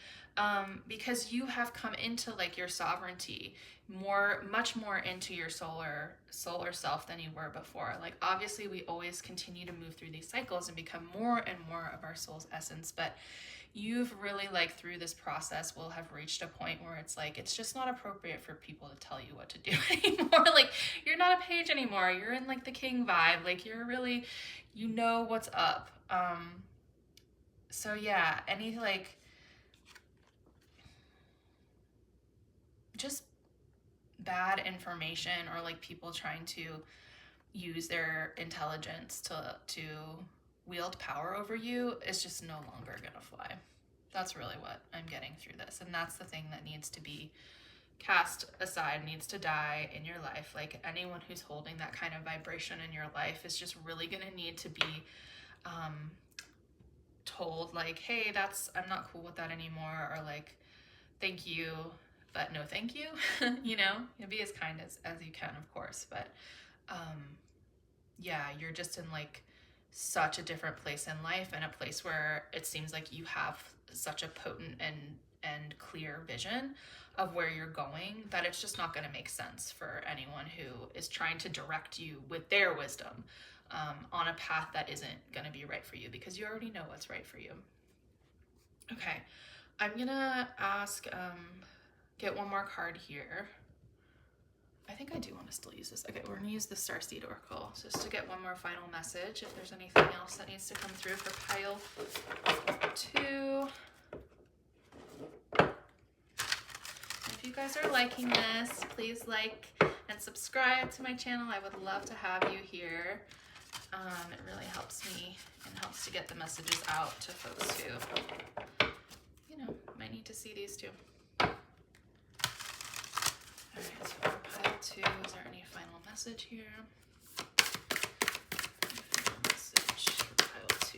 because you have come into like your sovereignty much more into your solar self than you were before. Like obviously we always continue to move through these cycles and become more and more of our soul's essence, but you've really like through this process will have reached a point where it's like it's just not appropriate for people to tell you what to do anymore. Like you're not a page anymore, you're in like the king vibe, like you're really, you know what's up. So yeah, any like just bad information or like people trying to use their intelligence to wield power over you is just no longer gonna fly. That's really what I'm getting through this, and that's the thing that needs to be cast aside, needs to die in your life. Like anyone who's holding that kind of vibration in your life is just really gonna need to be told like, hey, I'm not cool with that anymore, or like, thank you but no thank you. You know, be as kind as you can, of course, but yeah, you're just in like such a different place in life, and a place where it seems like you have such a potent and clear vision of where you're going that it's just not going to make sense for anyone who is trying to direct you with their wisdom on a path that isn't going to be right for you, because you already know what's right for you. Okay, I'm gonna ask, get one more card here. I think I do want to still use this. Okay, we're gonna use the Starseed Oracle just to get one more final message. If there's anything else that needs to come through for pile 2. If you guys are liking this, please like and subscribe to my channel. I would love to have you here. It really helps me and helps to get the messages out to folks who, you know, might need to see these too. All right, so for pile 2, is there any final message here? Any final message for pile 2?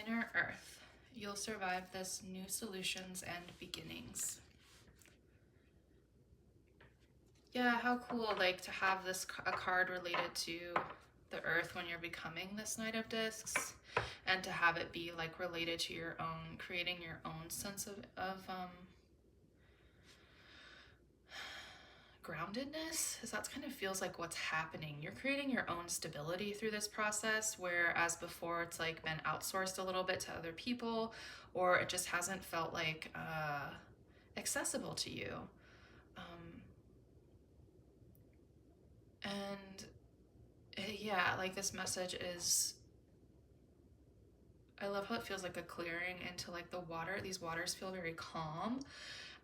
Inner Earth, you'll survive this, new solutions and beginnings. Yeah, how cool, like, to have this a card related to the Earth when you're becoming this Knight of Discs, and to have it be like related to your own, creating your own sense of groundedness, because that kind of feels like what's happening. You're creating your own stability through this process, whereas before it's like been outsourced a little bit to other people, or it just hasn't felt like accessible to you. And yeah, like this message is, I love how it feels like a clearing into like the water. These waters feel very calm.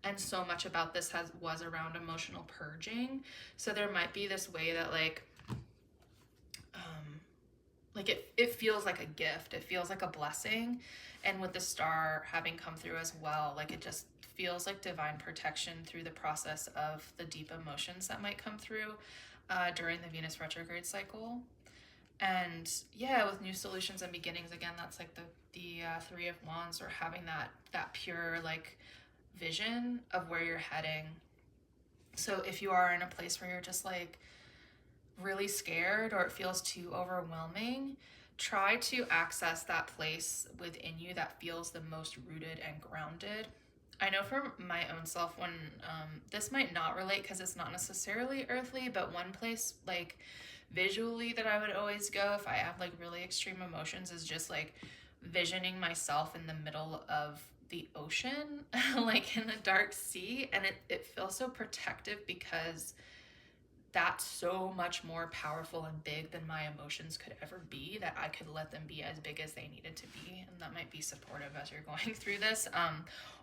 And so much about this was around emotional purging. So there might be this way that like it feels like a gift. It feels like a blessing. And with the star having come through as well, like it just feels like divine protection through the process of the deep emotions that might come through during the Venus retrograde cycle. And yeah, with new solutions and beginnings, again, that's like the 3 of Wands, or having that pure like vision of where you're heading. So if you are in a place where you're just like really scared, or it feels too overwhelming, try to access that place within you that feels the most rooted and grounded. I know for my own self, when this might not relate because it's not necessarily earthly, but one place like visually that I would always go if I have like really extreme emotions is just like visioning myself in the middle of the ocean, like in the dark sea. And it feels so protective because that's so much more powerful and big than my emotions could ever be, that I could let them be as big as they needed to be. And that might be supportive as you're going through this.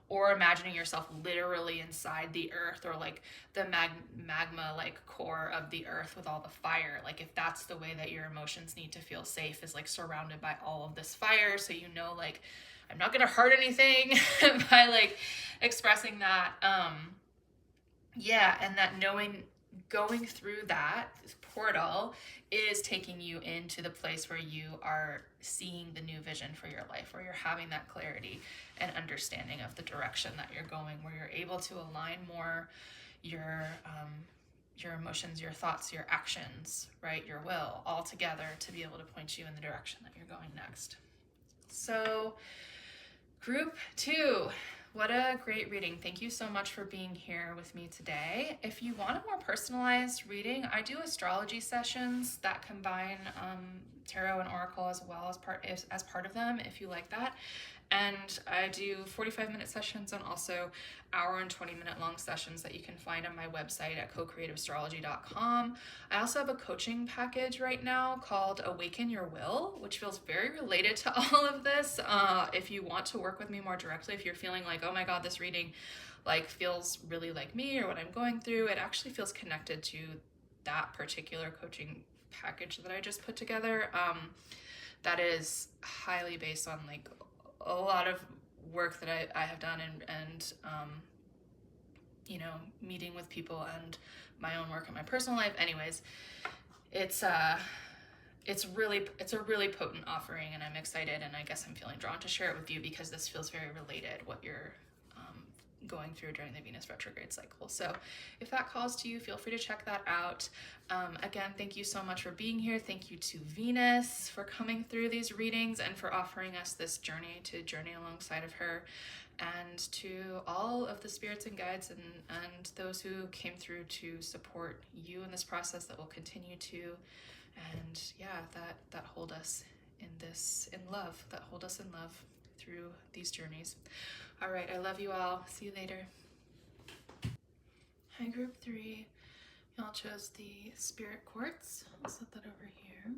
Or imagining yourself literally inside the earth, or like the magma like core of the earth with all the fire. Like if that's the way that your emotions need to feel safe, is like surrounded by all of this fire, so you know like I'm not gonna hurt anything by like expressing that. Yeah, and that knowing, going through that portal is taking you into the place where you are seeing the new vision for your life, where you're having that clarity and understanding of the direction that you're going, where you're able to align more your emotions, your thoughts, your actions, right, your will, all together to be able to point you in the direction that you're going next. So group 2, what a great reading. Thank you so much for being here with me today. If you want a more personalized reading, I do astrology sessions that combine tarot and oracle as well as part of them, if you like that. And I do 45-minute sessions and also hour and 20-minute long sessions that you can find on my website at co-creativeastrology.com. I also have a coaching package right now called Awaken Your Will, which feels very related to all of this. If you want to work with me more directly, if you're feeling like, oh my God, this reading like feels really like me or what I'm going through, it actually feels connected to that particular coaching package that I just put together. That is highly based on like a lot of work that I have done and you know, meeting with people and my own work in my personal life. Anyways, it's a really potent offering, and I'm excited, and I guess I'm feeling drawn to share it with you because this feels very related, what you're going through during the Venus retrograde cycle. So if that calls to you, feel free to check that out. Again, thank you so much for being here. Thank you to Venus for coming through these readings and for offering us this journey to journey alongside of her, and to all of the spirits and guides and those who came through to support you in this process, that will continue to, and yeah, that hold us in love, that hold us in love through these journeys. All right, I love you all. See you later. Hi, group 3. Y'all chose the Spirit Quartz. I'll set that over here.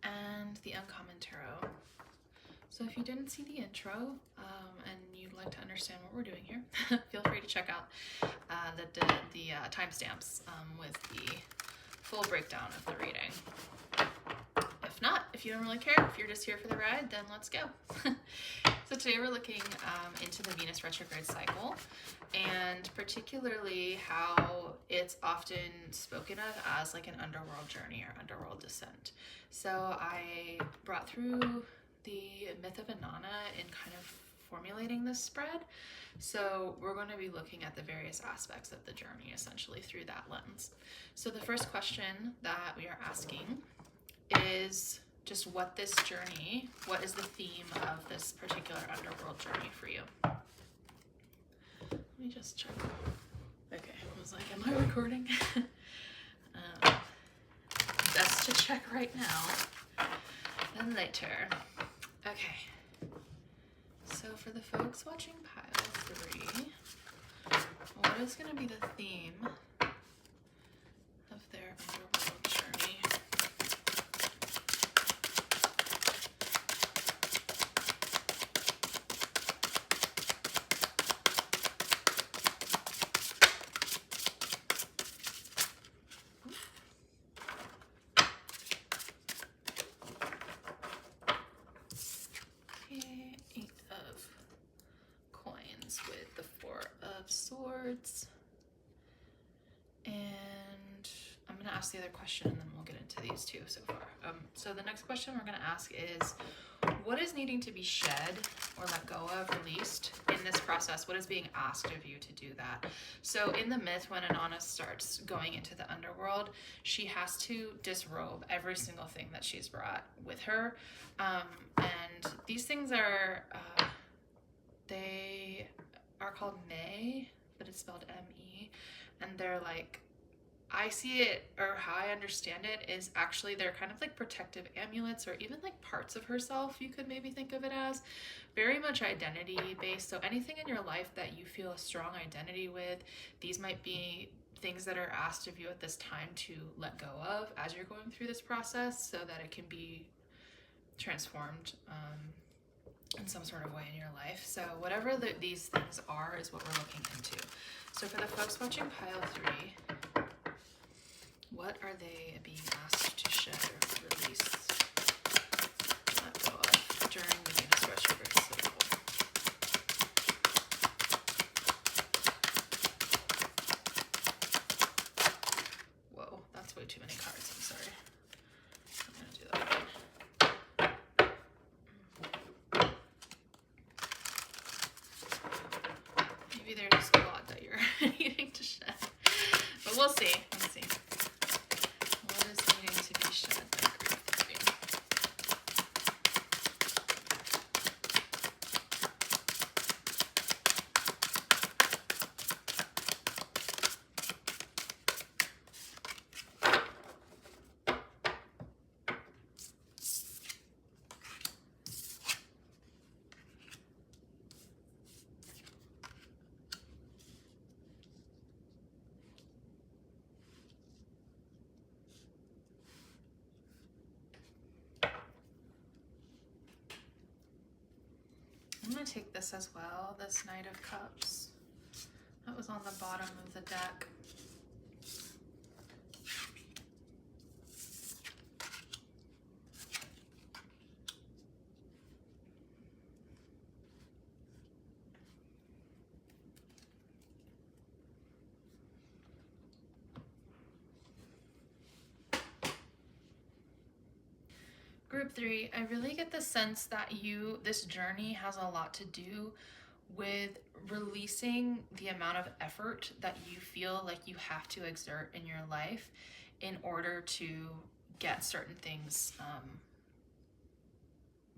And the Uncommon Tarot. So if you didn't see the intro and you'd like to understand what we're doing here, feel free to check out the timestamps with the full breakdown of the reading. If not, if you don't really care, if you're just here for the ride, then let's go. So today we're looking into the Venus retrograde cycle, and particularly how it's often spoken of as like an underworld journey or underworld descent. So I brought through the myth of Inanna in kind of formulating this spread. So we're going to be looking at the various aspects of the journey essentially through that lens. So the first question that we are asking is just what is the theme of this particular underworld journey for you? Let me just check. Okay, I was like, am I recording? Best to check right now, then later. Okay, so for the folks watching pile 3, what is going to be the theme of their underworld journey? Okay, 8 of coins with the 4 of swords. And I'm going to ask the other question and then we'll get into these two so far. So the next question we're going to ask is, what is needing to be shed or let go of, released in this process? What is being asked of you to do that? So in the myth, when Inanna starts going into the underworld, she has to disrobe every single thing that she's brought with her. And these things are, they are called May, but it's spelled M-E. And they're like, I see it, or how I understand it, is actually they're kind of like protective amulets, or even like parts of herself, you could maybe think of it as. Very much identity based. So anything in your life that you feel a strong identity with, these might be things that are asked of you at this time to let go of as you're going through this process, so that it can be transformed in some sort of way in your life. So whatever these things are is what we're looking into. So for the folks watching pile 3, what are they being asked to shed or release, let go of during the Venus retrograde cycle? Whoa, that's way too many cards. I'm sorry. I'm going to do that again. Maybe there's just a lot that you're needing to shed. But we'll see. Let's see. What is needing to be shed by group 3? I'm going to take this as well, this Knight of Cups. That was on the bottom of the deck. Group 3, I really get the sense that this journey has a lot to do with releasing the amount of effort that you feel like you have to exert in your life in order to get certain things,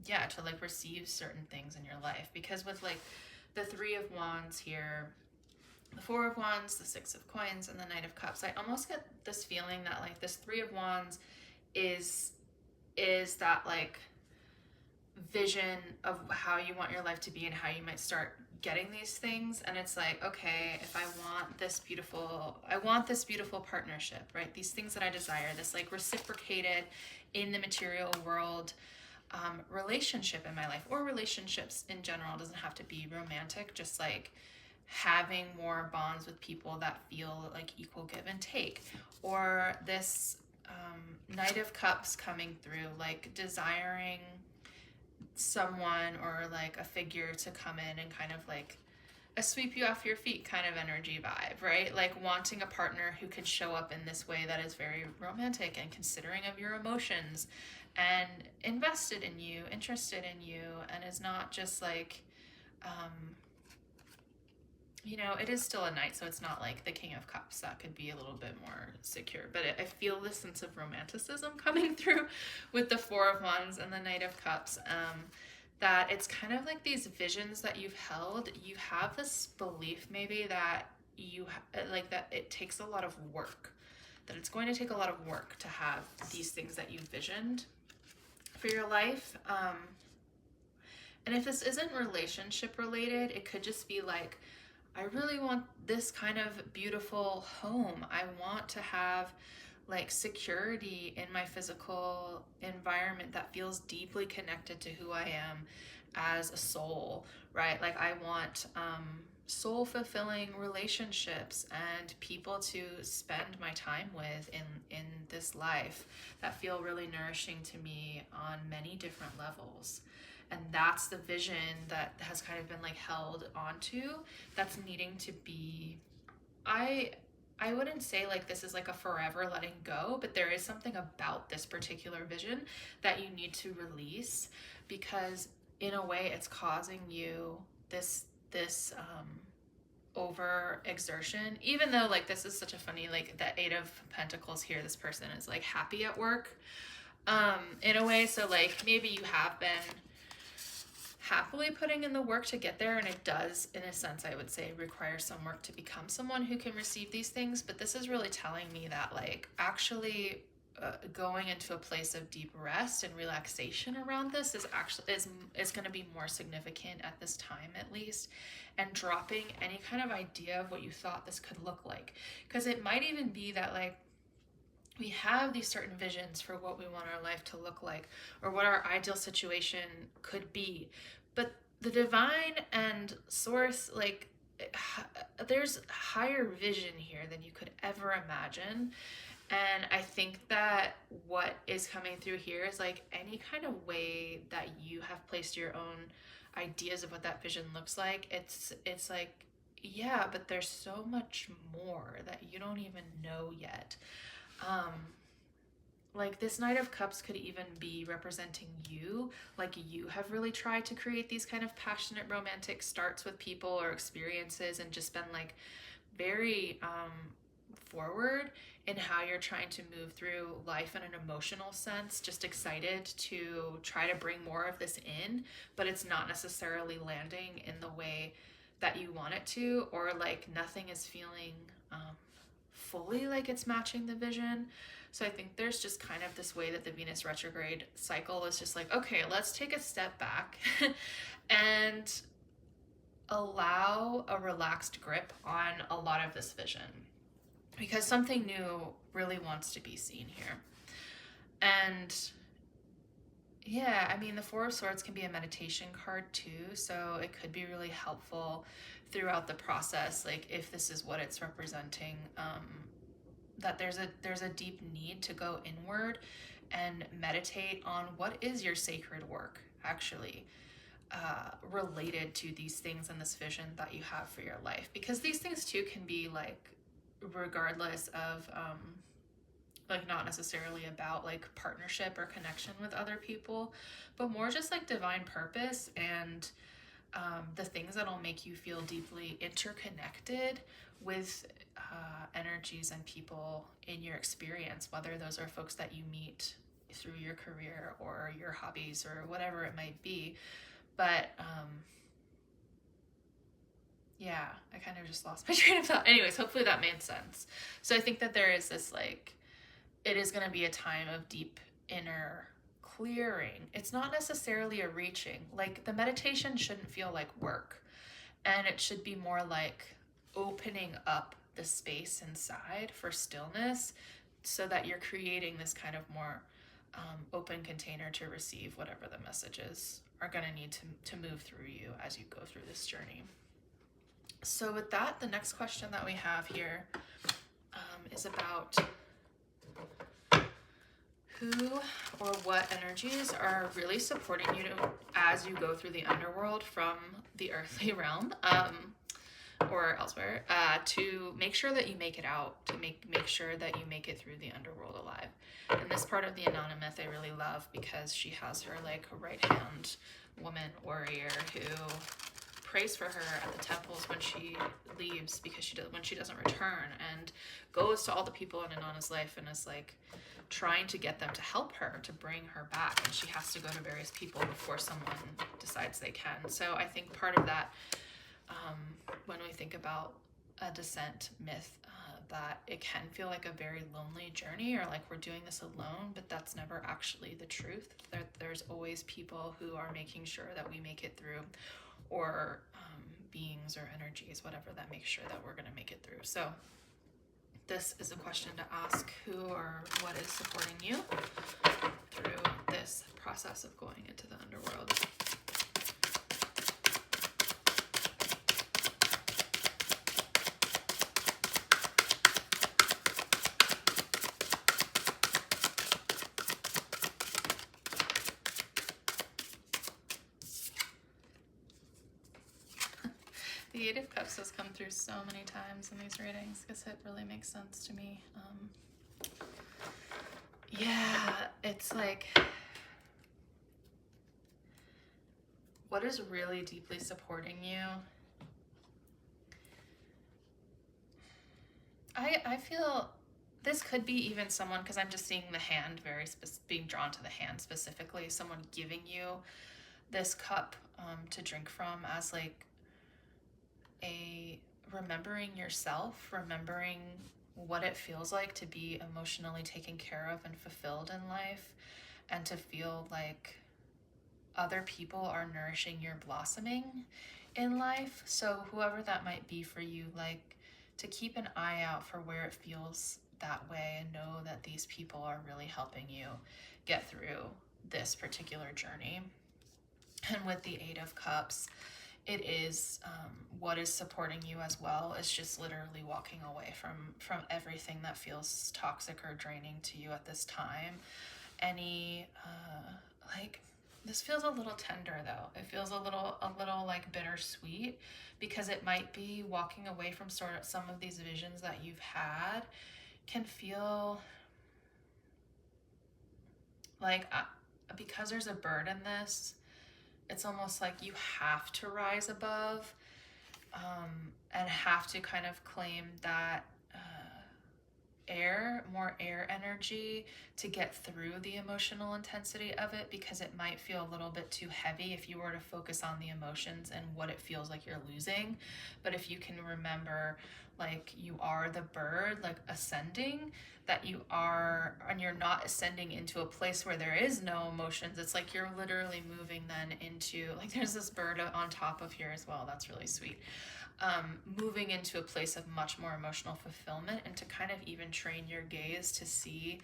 to like receive certain things in your life. Because with like the Three of Wands here, the Four of Wands, the Six of Coins, and the Knight of Cups, I almost get this feeling that like this Three of Wands is that like vision of how you want your life to be and how you might start getting these things. And it's like, okay, if I want this beautiful partnership, right? These things that I desire, this like reciprocated in the material world relationship in my life, or relationships in general. It doesn't have to be romantic, just like having more bonds with people that feel like equal give and take, or this Knight of Cups coming through, like desiring someone or like a figure to come in and kind of like a sweep you off your feet kind of energy vibe, right? Like wanting a partner who can show up in this way that is very romantic and considering of your emotions and invested in you, interested in you, and is not just like, it is still a knight, so it's not like the King of Cups. That could be a little bit more secure. But I feel this sense of romanticism coming through with the Four of Wands and the Knight of Cups. That it's kind of like these visions that you've held. You have this belief maybe that that it takes a lot of work. That it's going to take a lot of work to have these things that you've visioned for your life. And if this isn't relationship related, it could just be like, I really want this kind of beautiful home. I want to have like security in my physical environment that feels deeply connected to who I am as a soul, right? Like I want soul fulfilling relationships and people to spend my time with in this life that feel really nourishing to me on many different levels. And that's the vision that has kind of been like held onto, that's needing to be, I wouldn't say like this is like a forever letting go, but there is something about this particular vision that you need to release, because in a way it's causing you this over exertion. Even though like this is such a funny, like the Eight of Pentacles here, this person is like happy at work in a way. So like maybe you have been happily putting in the work to get there, and it does, in a sense, I would say, require some work to become someone who can receive these things. But this is really telling me that like actually going into a place of deep rest and relaxation around this is going to be more significant at this time, at least, and dropping any kind of idea of what you thought this could look like, because it might even be that like we have these certain visions for what we want our life to look like or what our ideal situation could be. But the divine and source, like there's higher vision here than you could ever imagine. And I think that what is coming through here is like any kind of way that you have placed your own ideas of what that vision looks like. It's like, yeah, but there's so much more that you don't even know yet. Like this Knight of Cups could even be representing you, like you have really tried to create these kind of passionate romantic starts with people or experiences and just been like very forward in how you're trying to move through life in an emotional sense, just excited to try to bring more of this in, but it's not necessarily landing in the way that you want it to, or like nothing is feeling fully like it's matching the vision. So I think there's just kind of this way that the Venus retrograde cycle is just like, okay, let's take a step back and allow a relaxed grip on a lot of this vision, because something new really wants to be seen here. And yeah, I mean, the Four of Swords can be a meditation card too, so it could be really helpful throughout the process, like if this is what it's representing, that there's a deep need to go inward and meditate on what is your sacred work actually related to these things and this vision that you have for your life. Because these things too can be like regardless of like not necessarily about like partnership or connection with other people, but more just like divine purpose and the things that'll make you feel deeply interconnected with energies and people in your experience, whether those are folks that you meet through your career or your hobbies or whatever it might be. But yeah, I kind of just lost my train of thought. Anyways, hopefully that made sense. So I think that there is this, like, it is going to be a time of deep inner clearing. It's not necessarily a reaching. Like, the meditation shouldn't feel like work, and it should be more like opening up the space inside for stillness, so that you're creating this kind of more open container to receive whatever the messages are going to need to move through you as you go through this journey. So with that, the next question that we have here is about who or what energies are really supporting you as you go through the underworld from the earthly realm or elsewhere, to make sure that you make it out, to make sure that you make it through the underworld alive. And this part of the Inanna myth I really love, because she has her, like, right-hand woman warrior who prays for her at the temples when she leaves, because when she doesn't return, and goes to all the people in Inanna's life and is, like, trying to get them to help her, to bring her back, and she has to go to various people before someone decides they can. So I think part of that, when we think about a descent myth, that it can feel like a very lonely journey, or like we're doing this alone, but that's never actually the truth. There's always people who are making sure that we make it through, or beings or energies, whatever, that makes sure that we're going to make it through. So this is a question to ask: who or what is supporting you through this process of going into the underworld? The Eight of Cups has come through so many times in these readings because it really makes sense to me. Yeah, it's like, what is really deeply supporting you? I feel this could be even someone, because I'm just seeing the hand being drawn to the hand specifically, someone giving you this cup to drink from, as like a remembering yourself, remembering what it feels like to be emotionally taken care of and fulfilled in life, and to feel like other people are nourishing your blossoming in life. So whoever that might be for you, like, to keep an eye out for where it feels that way, and know that these people are really helping you get through this particular journey. And with the Eight of Cups, it is what is supporting you as well is just literally walking away from everything that feels toxic or draining to you at this time. Any like, this feels a little tender though. It feels a little like bittersweet, because it might be walking away from sort of some of these visions that you've had can feel like, because there's a bird in this, it's almost like you have to rise above and have to kind of claim that more air energy to get through the emotional intensity of it, because it might feel a little bit too heavy if you were to focus on the emotions and what it feels like you're losing. But if you can remember, like, you are the bird, like, ascending, that you are, and you're not ascending into a place where there is no emotions. It's like you're literally moving then into, like, there's this bird on top of here as well. That's really sweet. Moving into a place of much more emotional fulfillment, and to kind of even train your gaze to see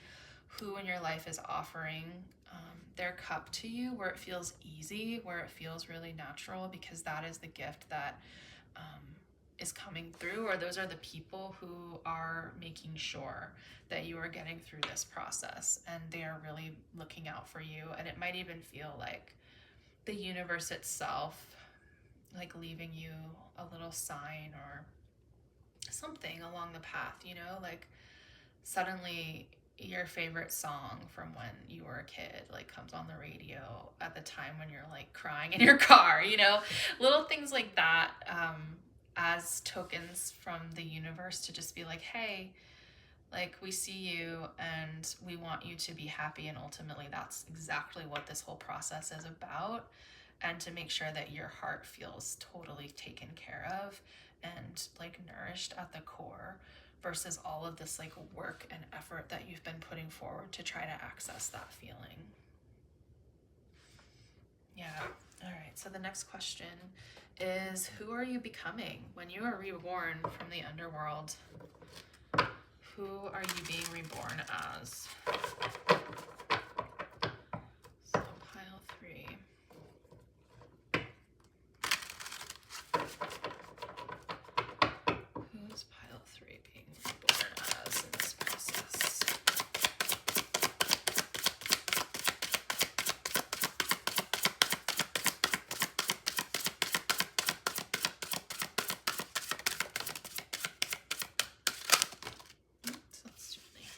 who in your life is offering their cup to you, where it feels easy, where it feels really natural, because that is the gift that is coming through, or those are the people who are making sure that you are getting through this process, and they are really looking out for you. And it might even feel like the universe itself, like, leaving you a little sign or something along the path, you know, like, suddenly your favorite song from when you were a kid like comes on the radio at the time when you're like crying in your car, you know, little things like that, as tokens from the universe to just be like, hey, like we see you and we want you to be happy, and ultimately that's exactly what this whole process is about, and to make sure that your heart feels totally taken care of and like nourished at the core, versus all of this like work and effort that you've been putting forward to try to access that feeling. Yeah. All right. So the next question is, who are you becoming when you are reborn from the underworld? Who are you being reborn as? So pile 3. Who's pile 3 being reborn as in this process? That's really...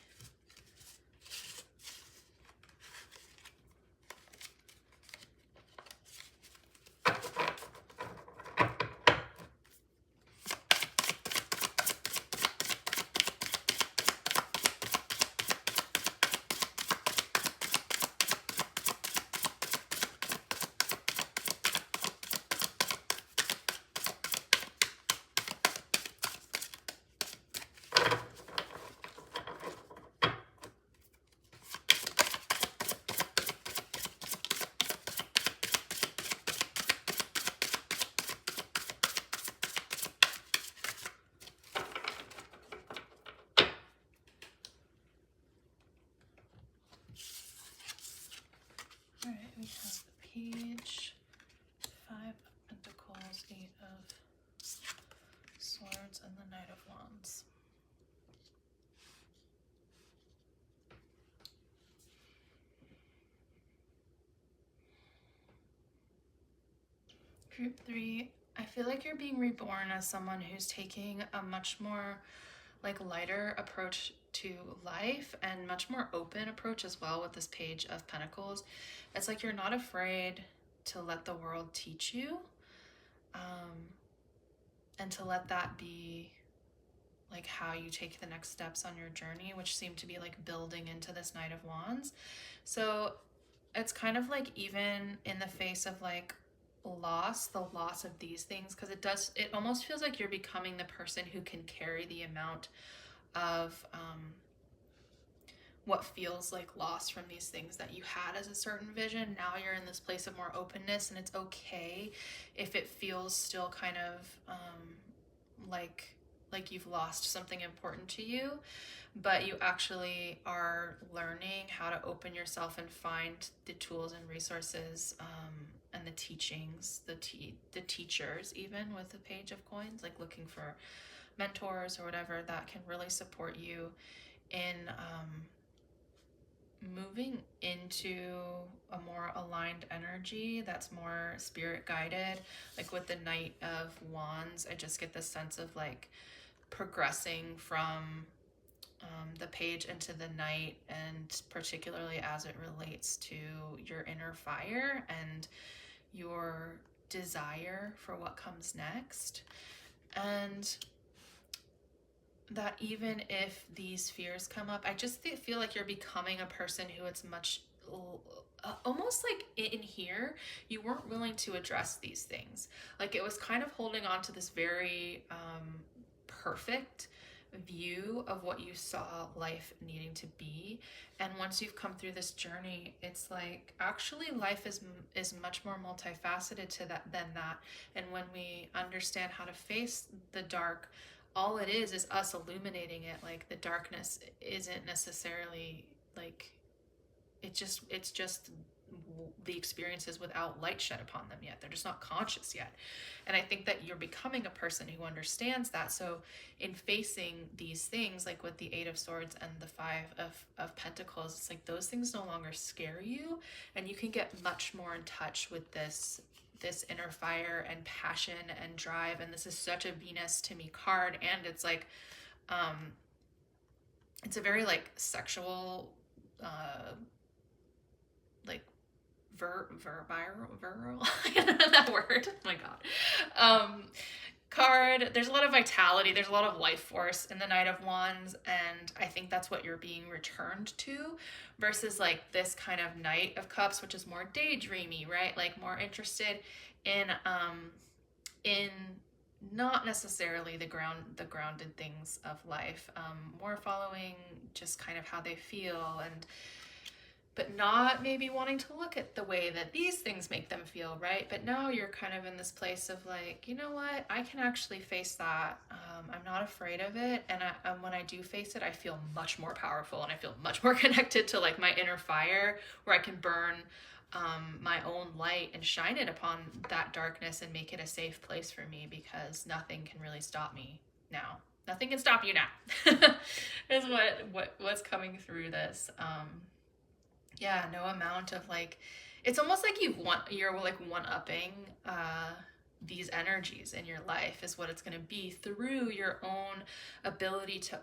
All right, we have the Page, 5 of Pentacles, 8 of Swords, and the Knight of Wands. Group 3, I feel like you're being reborn as someone who's taking a much more like lighter approach to life, and much more open approach as well with this Page of Pentacles. It's like you're not afraid to let the world teach you, and to let that be like how you take the next steps on your journey, which seem to be like building into this Knight of Wands. So it's kind of like, even in the face of like loss, the loss of these things, because it almost feels like you're becoming the person who can carry the amount of what feels like loss from these things that you had as a certain vision. Now you're in this place of more openness, and it's okay if it feels still kind of like you've lost something important to you, but you actually are learning how to open yourself and find the tools and resources, and the teachings, the teachers, even with the Page of Coins, like looking for mentors or whatever that can really support you in moving into a more aligned energy that's more spirit guided. Like with the Knight of Wands, I just get this sense of like progressing from the Page into the Knight, and particularly as it relates to your inner fire and your desire for what comes next. And that even if these fears come up, I just feel like you're becoming a person who it's much almost like in here you weren't willing to address these things. Like it was kind of holding on to this very perfect view of what you saw life needing to be. And once you've come through this journey, it's like actually life is much more multifaceted to that than that. And when we understand how to face the dark, all it is us illuminating it. Like the darkness isn't necessarily like, it's just the experiences without light shed upon them yet. They're just not conscious yet. And I think that you're becoming a person who understands that. So in facing these things, like with the 8 of Swords and the 5 of Pentacles, it's like those things no longer scare you, and you can get much more in touch with this inner fire and passion and drive. And this is such a Venus to me card, and it's like it's a very like sexual, like virile, that word. Oh my God. Card. There's a lot of vitality. There's a lot of life force in the Knight of Wands, and I think that's what you're being returned to, versus like this kind of Knight of Cups, which is more daydreamy, right? Like more interested in not necessarily the grounded things of life, more following just kind of how they feel, and but not maybe wanting to look at the way that these things make them feel, right? But now you're kind of in this place of like, you know what? I can actually face that. I'm not afraid of it. And when I do face it, I feel much more powerful, and I feel much more connected to like my inner fire, where I can burn my own light and shine it upon that darkness and make it a safe place for me, because nothing can really stop me now. Nothing can stop you now. Is what's coming through this. Yeah, no amount of like, it's almost like you're like one-upping these energies in your life, is what it's going to be, through your own ability to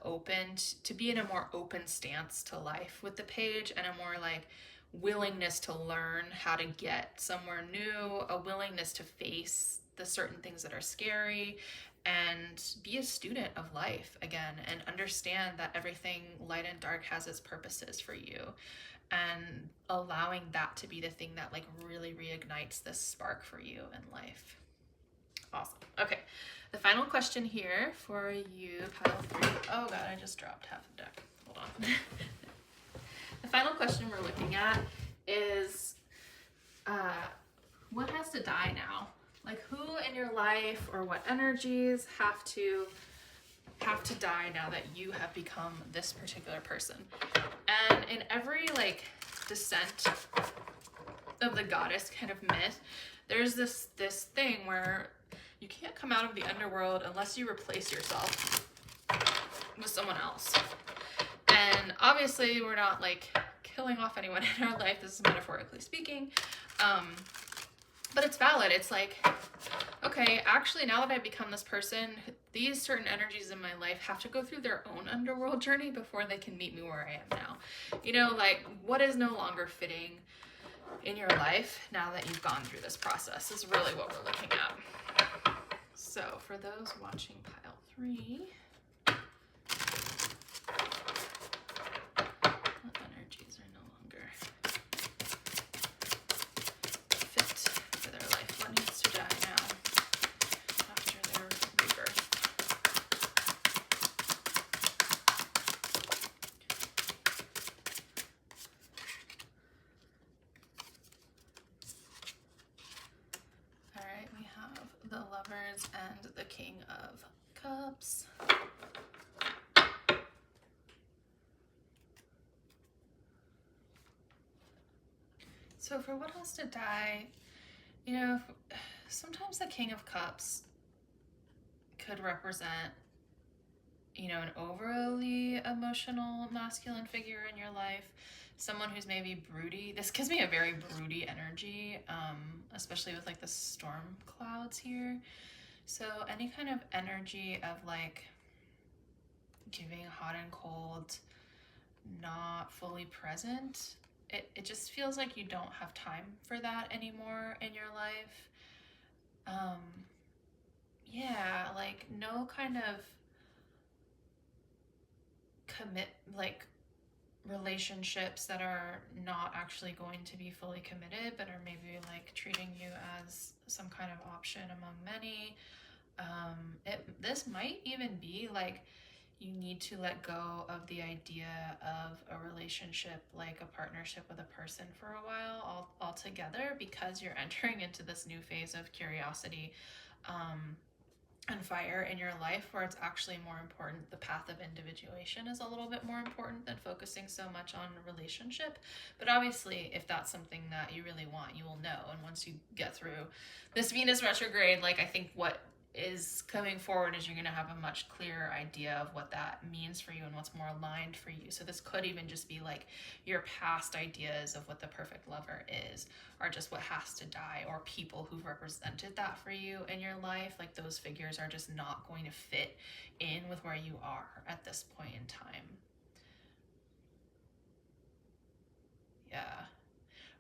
to be in a more open stance to life with the Page, and a more like willingness to learn how to get somewhere new, a willingness to face the certain things that are scary, and be a student of life again, and understand that everything light and dark has its purposes for you, and allowing that to be the thing that like really reignites this spark for you in life. Awesome. Okay, the final question here for you, pile 3. Oh God, I just dropped half the deck. Hold on. The final question we're looking at is, what has to die now? Like, who in your life or what energies have to die now that you have become this particular person? And in every like descent of the goddess kind of myth, there's this thing where you can't come out of the underworld unless you replace yourself with someone else. And obviously we're not like killing off anyone in our life, this is metaphorically speaking, but it's valid. It's like, okay, actually now that I've become this person, these certain energies in my life have to go through their own underworld journey before they can meet me where I am now. You know, like what is no longer fitting in your life now that you've gone through this process is really what we're looking at. So for those watching pile 3, what energies are no longer fit for their life? What needs to die now after their rebirth? All right, we have the Lovers and the King of Cups. So for what has to die, you know, sometimes the King of Cups could represent, you know, an overly emotional masculine figure in your life, someone who's maybe broody. This gives me a very broody energy, especially with like the storm clouds here. So any kind of energy of like giving hot and cold, not fully present. It just feels like you don't have time for that anymore in your life. Yeah, like no kind of like relationships that are not actually going to be fully committed, but are maybe like treating you as some kind of option among many. This might even be like you need to let go of the idea of a relationship, like a partnership with a person, for a while altogether, because you're entering into this new phase of curiosity and fire in your life, where it's actually more important. The path of individuation is a little bit more important than focusing so much on relationship. But obviously, if that's something that you really want, you will know. And once you get through this Venus retrograde, like I think what is coming forward is you're going to have a much clearer idea of what that means for you and what's more aligned for you. So this could even just be like your past ideas of what the perfect lover is, or just what has to die, or people who've represented that for you in your life. Like those figures are just not going to fit in with where you are at this point in time. Yeah.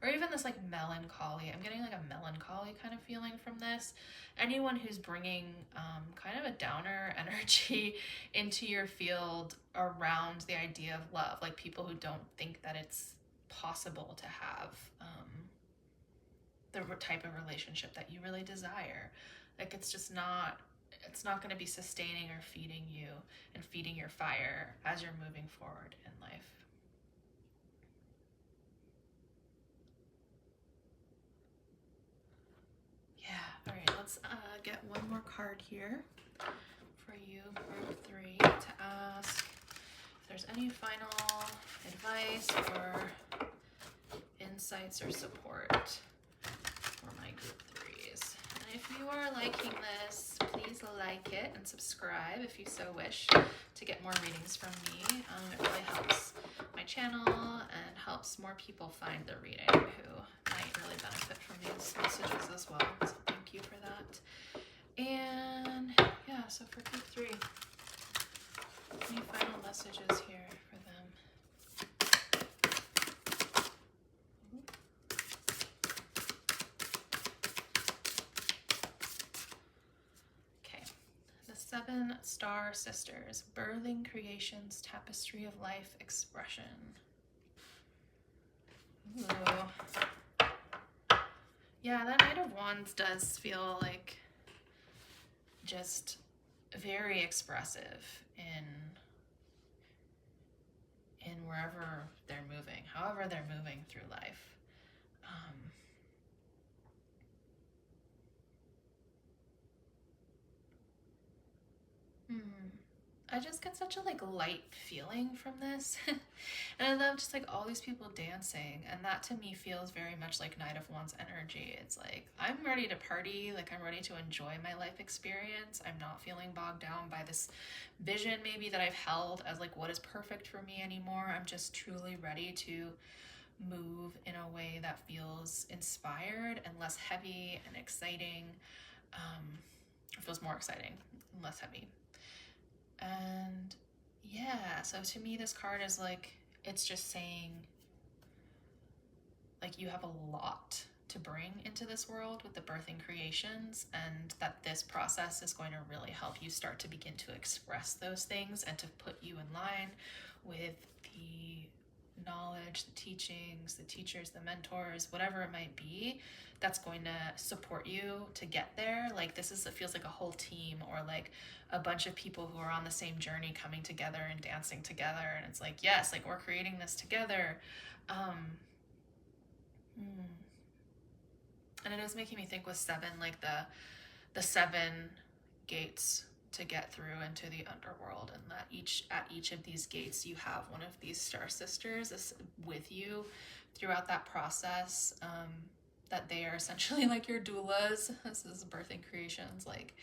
Or even this like melancholy. I'm getting like a melancholy kind of feeling from this. Anyone who's bringing kind of a downer energy into your field around the idea of love, like people who don't think that it's possible to have the type of relationship that you really desire. Like it's not going to be sustaining or feeding you and feeding your fire as you're moving forward in life. Yeah, all right, let's get one more card here for you, group 3, to ask if there's any final advice or insights or support for my group 3s. And if you are liking this, please like it and subscribe if you so wish to get more readings from me. It really helps my channel and helps more people find the reading who might really benefit from these messages as well. So thank you for that. And yeah, so for group 3, any final messages here for them? Okay, the 7 Star Sisters, birthing creation's tapestry of life expression. Ooh. Yeah, that Knight of Wands does feel like just very expressive in wherever they're moving, however they're moving through life. I just get such a like light feeling from this. And I love just like all these people dancing, and that to me feels very much like Knight of Wands energy. It's like I'm ready to party, like I'm ready to enjoy my life experience. I'm not feeling bogged down by this vision maybe that I've held as like what is perfect for me anymore. I'm just truly ready to move in a way that feels inspired and less heavy and exciting. It feels more exciting and less heavy. And yeah, so to me this card is like, it's just saying like you have a lot to bring into this world with the birthing creations, and that this process is going to really help you start to begin to express those things and to put you in line with the knowledge, the teachings, the teachers, the mentors, whatever it might be, that's going to support you to get there. Like this is, it feels like a whole team, or like a bunch of people who are on the same journey coming together and dancing together. And it's like, yes, like we're creating this together. And it is making me think with 7, like the 7 gates to get through into the underworld, and that at each of these gates you have one of these star sisters with you throughout that process, that they are essentially like your doulas. This is birthing creations. Like,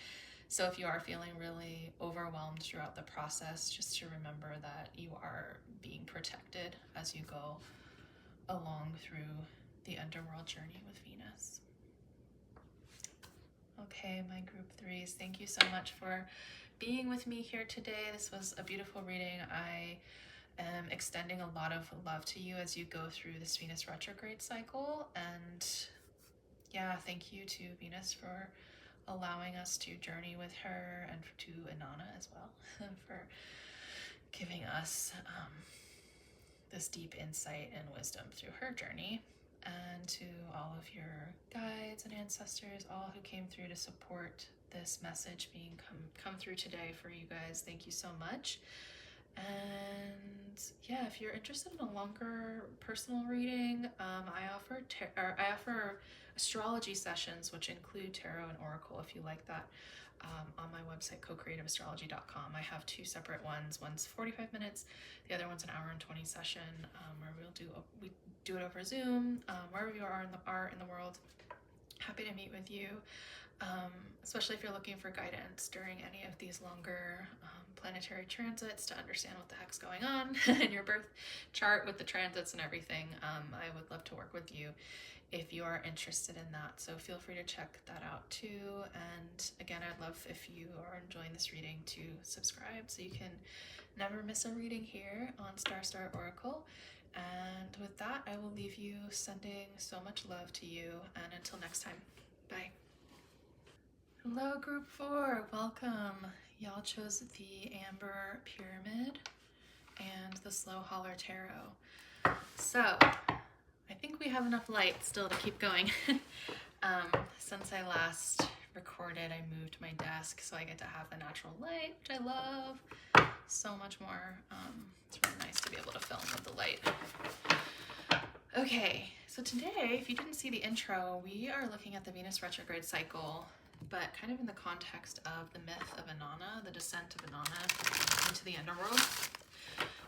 so if you are feeling really overwhelmed throughout the process, just to remember that you are being protected as you go along through the underworld journey with Venus. Okay, my group 3s, thank you so much for being with me here today. This was a beautiful reading. I am extending a lot of love to you as you go through this Venus retrograde cycle. And yeah, thank you to Venus for allowing us to journey with her, and to Inanna as well for giving us this deep insight and wisdom through her journey. And to all of your guides and ancestors, all who came through to support this message being come through today for you guys, thank you so much. And yeah, if you're interested in a longer personal reading, I offer astrology sessions, which include tarot and oracle, if you like that, on my website, co-creativeastrology.com. I have 2 separate ones. One's 45 minutes, the other one's an hour and 20 session, where we do it over Zoom, wherever you are in the world. Happy to meet with you, especially if you're looking for guidance during any of these longer planetary transits to understand what the heck's going on in your birth chart with the transits and everything. I would love to work with you if you are interested in that. So feel free to check that out too. And again, I'd love if you are enjoying this reading to subscribe so you can never miss a reading here on Starseed Oracle. And with that, I will leave you sending so much love to you. And until next time, bye. Hello, group 4. Welcome. Y'all chose the Amber Pyramid and the Slow Holler Tarot. So, I think we have enough light still to keep going. Since I last recorded, I moved my desk so I get to have the natural light, which I love so much more. It's really nice to be able to film with the light. Okay, so today, if you didn't see the intro, we are looking at the Venus retrograde cycle, but kind of in the context of the myth of Inanna, the descent of Inanna into the underworld.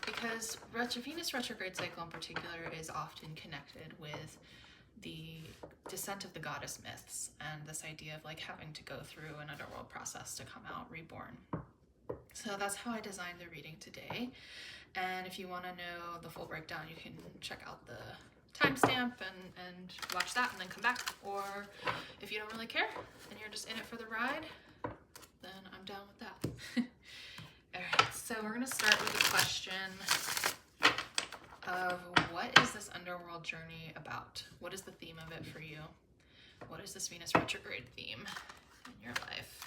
Because Venus retrograde cycle in particular is often connected with the descent of the goddess myths and this idea of like having to go through an underworld process to come out reborn. So that's how I designed the reading today. And if you want to know the full breakdown, you can check out the timestamp and watch that and then come back. Or if you don't really care and you're just in it for the ride, then I'm down with that. All right, so we're going to start with the question of what is this underworld journey about? What is the theme of it for you? What is this Venus retrograde theme in your life?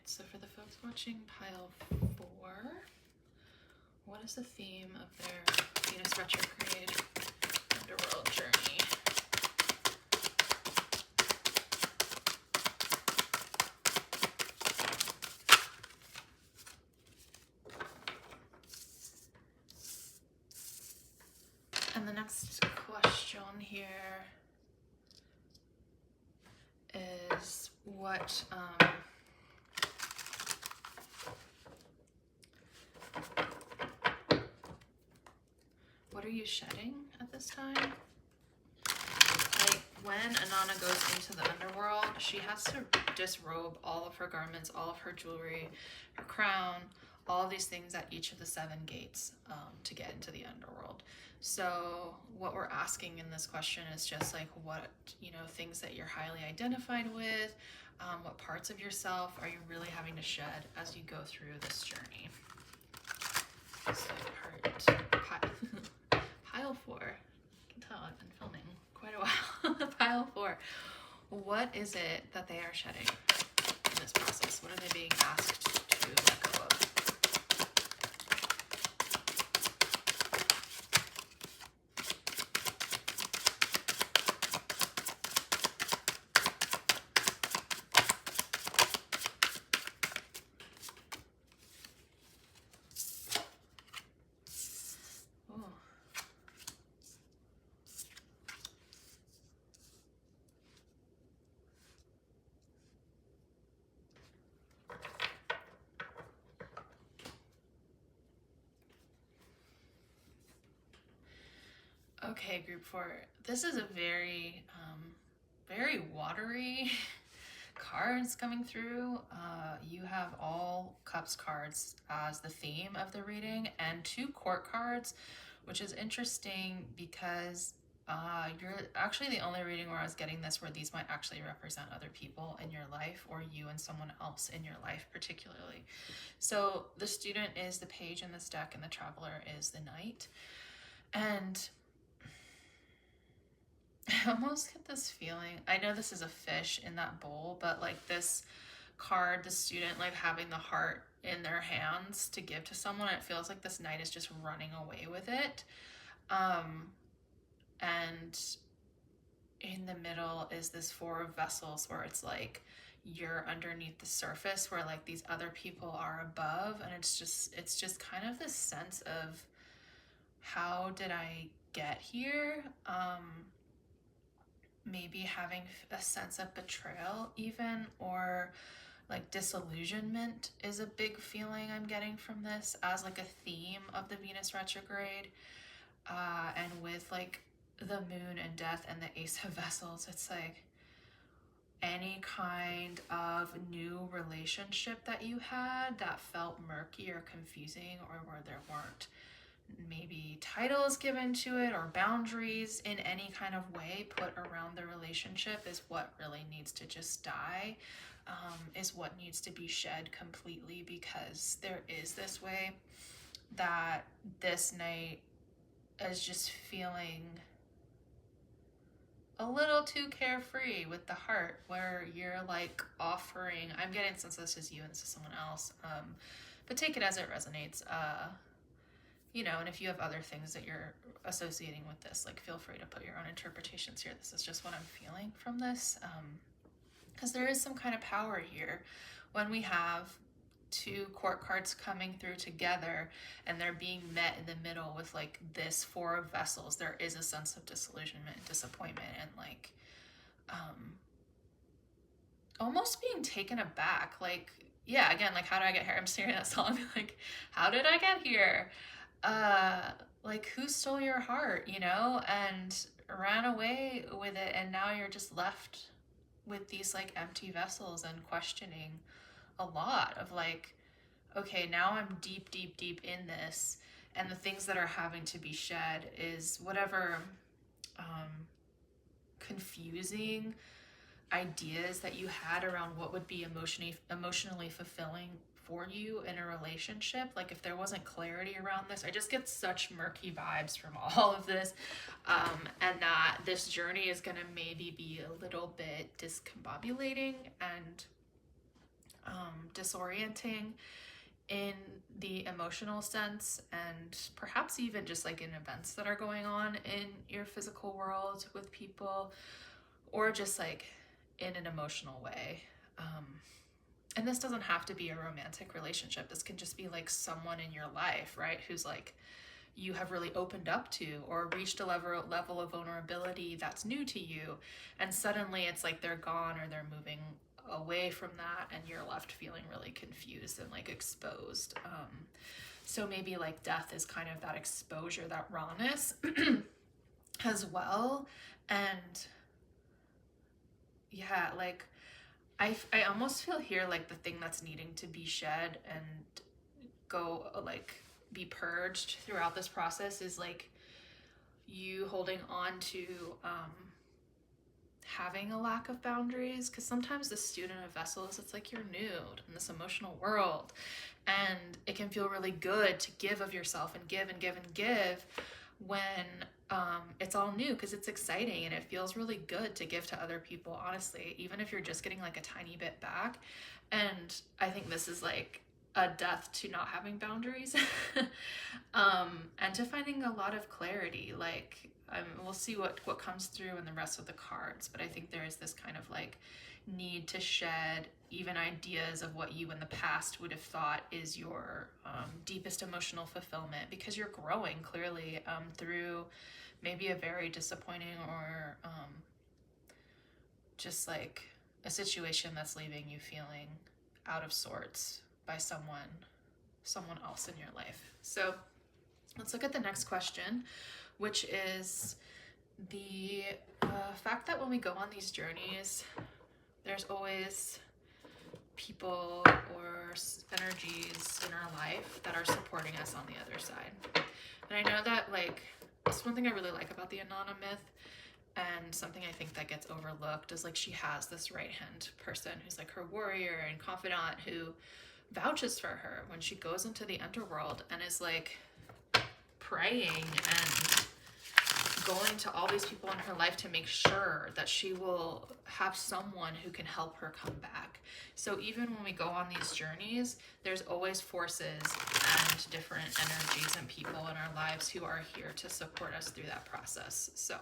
So for the folks watching pile 4, what is the theme of their Venus retrograde underworld journey? And the next question here is what are you shedding at this time? Like when Inanna goes into the underworld, she has to disrobe all of her garments, all of her jewelry, her crown, all of these things at each of the 7 gates to get into the underworld. So what we're asking in this question is just like what, things that you're highly identified with, what parts of yourself are you really having to shed as you go through this journey. So pile 4, I can tell I've been filming quite a while. Pile 4, what is it that they are shedding in this process? What are they being asked to let go of? Okay, group 4. This is a very, very watery cards coming through. You have all cups cards as the theme of the reading and 2 court cards, which is interesting because you're actually the only reading where I was getting this where these might actually represent other people in your life or you and someone else in your life particularly. So the student is the page in this deck and the traveler is the knight. And I almost get this feeling, I know this is a fish in that bowl, but like this card, the student like having the heart in their hands to give to someone, it feels like this knight is just running away with it. And in the middle is this 4 of vessels where it's like you're underneath the surface where like these other people are above, and it's just kind of this sense of how did I get here? Maybe having a sense of betrayal even, or like disillusionment is a big feeling I'm getting from this as like a theme of the Venus retrograde. And with like the moon and death and the ace of vessels, it's like any kind of new relationship that you had that felt murky or confusing or where there weren't maybe titles given to it or boundaries in any kind of way put around the relationship is what really needs to just die, is what needs to be shed completely, because there is this way that this night is just feeling a little too carefree with the heart, where you're like offering, I'm getting since this is you and this is someone else, but take it as it resonates, you know, and if you have other things that you're associating with this, like feel free to put your own interpretations here. This is just what I'm feeling from this, because there is some kind of power here when we have two court cards coming through together and they're being met in the middle with like this Four of Vessels. There is a sense of disillusionment and disappointment and like almost being taken aback. Like, yeah, again, like, how did I get here? I'm singing that song, like, how did I get here? Like, who stole your heart, you know, and ran away with it, and now you're just left with these like empty vessels and questioning a lot of like, okay, now I'm deep in this, and the things that are having to be shed is whatever confusing ideas that you had around what would be emotionally fulfilling for you in a relationship. Like, if there wasn't clarity around this, I just get such murky vibes from all of this, and that this journey is gonna maybe be a little bit discombobulating and disorienting in the emotional sense, and perhaps even just like in events that are going on in your physical world with people, or just like in an emotional way. And this doesn't have to be a romantic relationship. This can just be like someone in your life, right, who's like you have really opened up to or reached a level of vulnerability that's new to you, and suddenly it's like they're gone or they're moving away from that, and you're left feeling really confused and like exposed. So maybe like death is kind of that exposure, that rawness as well. And yeah, like I almost feel here like the thing that's needing to be shed and go like be purged throughout this process is like you holding on to having a lack of boundaries, because sometimes the student of vessels, it's like you're nude in this emotional world, and it can feel really good to give of yourself and give and give and give when it's all new, because it's exciting and it feels really good to give to other people, honestly, even if you're just getting like a tiny bit back. And I think this is like a death to not having boundaries and to finding a lot of clarity. Like we'll see what comes through in the rest of the cards, but I think there is this kind of like need to shed even ideas of what you in the past would have thought is your deepest emotional fulfillment, because you're growing clearly through maybe a very disappointing or just like a situation that's leaving you feeling out of sorts by someone else in your life. So let's look at the next question, which is the fact that when we go on these journeys, there's always people or energies in our life that are supporting us on the other side. And I know that like it's one thing I really like about the Inanna myth, and something I think that gets overlooked is like she has this right hand person who's like her warrior and confidant, who vouches for her when she goes into the underworld and is like praying and going to all these people in her life to make sure that she will have someone who can help her come back. So even when we go on these journeys, there's always forces and different energies and people in our lives who are here to support us through that process. So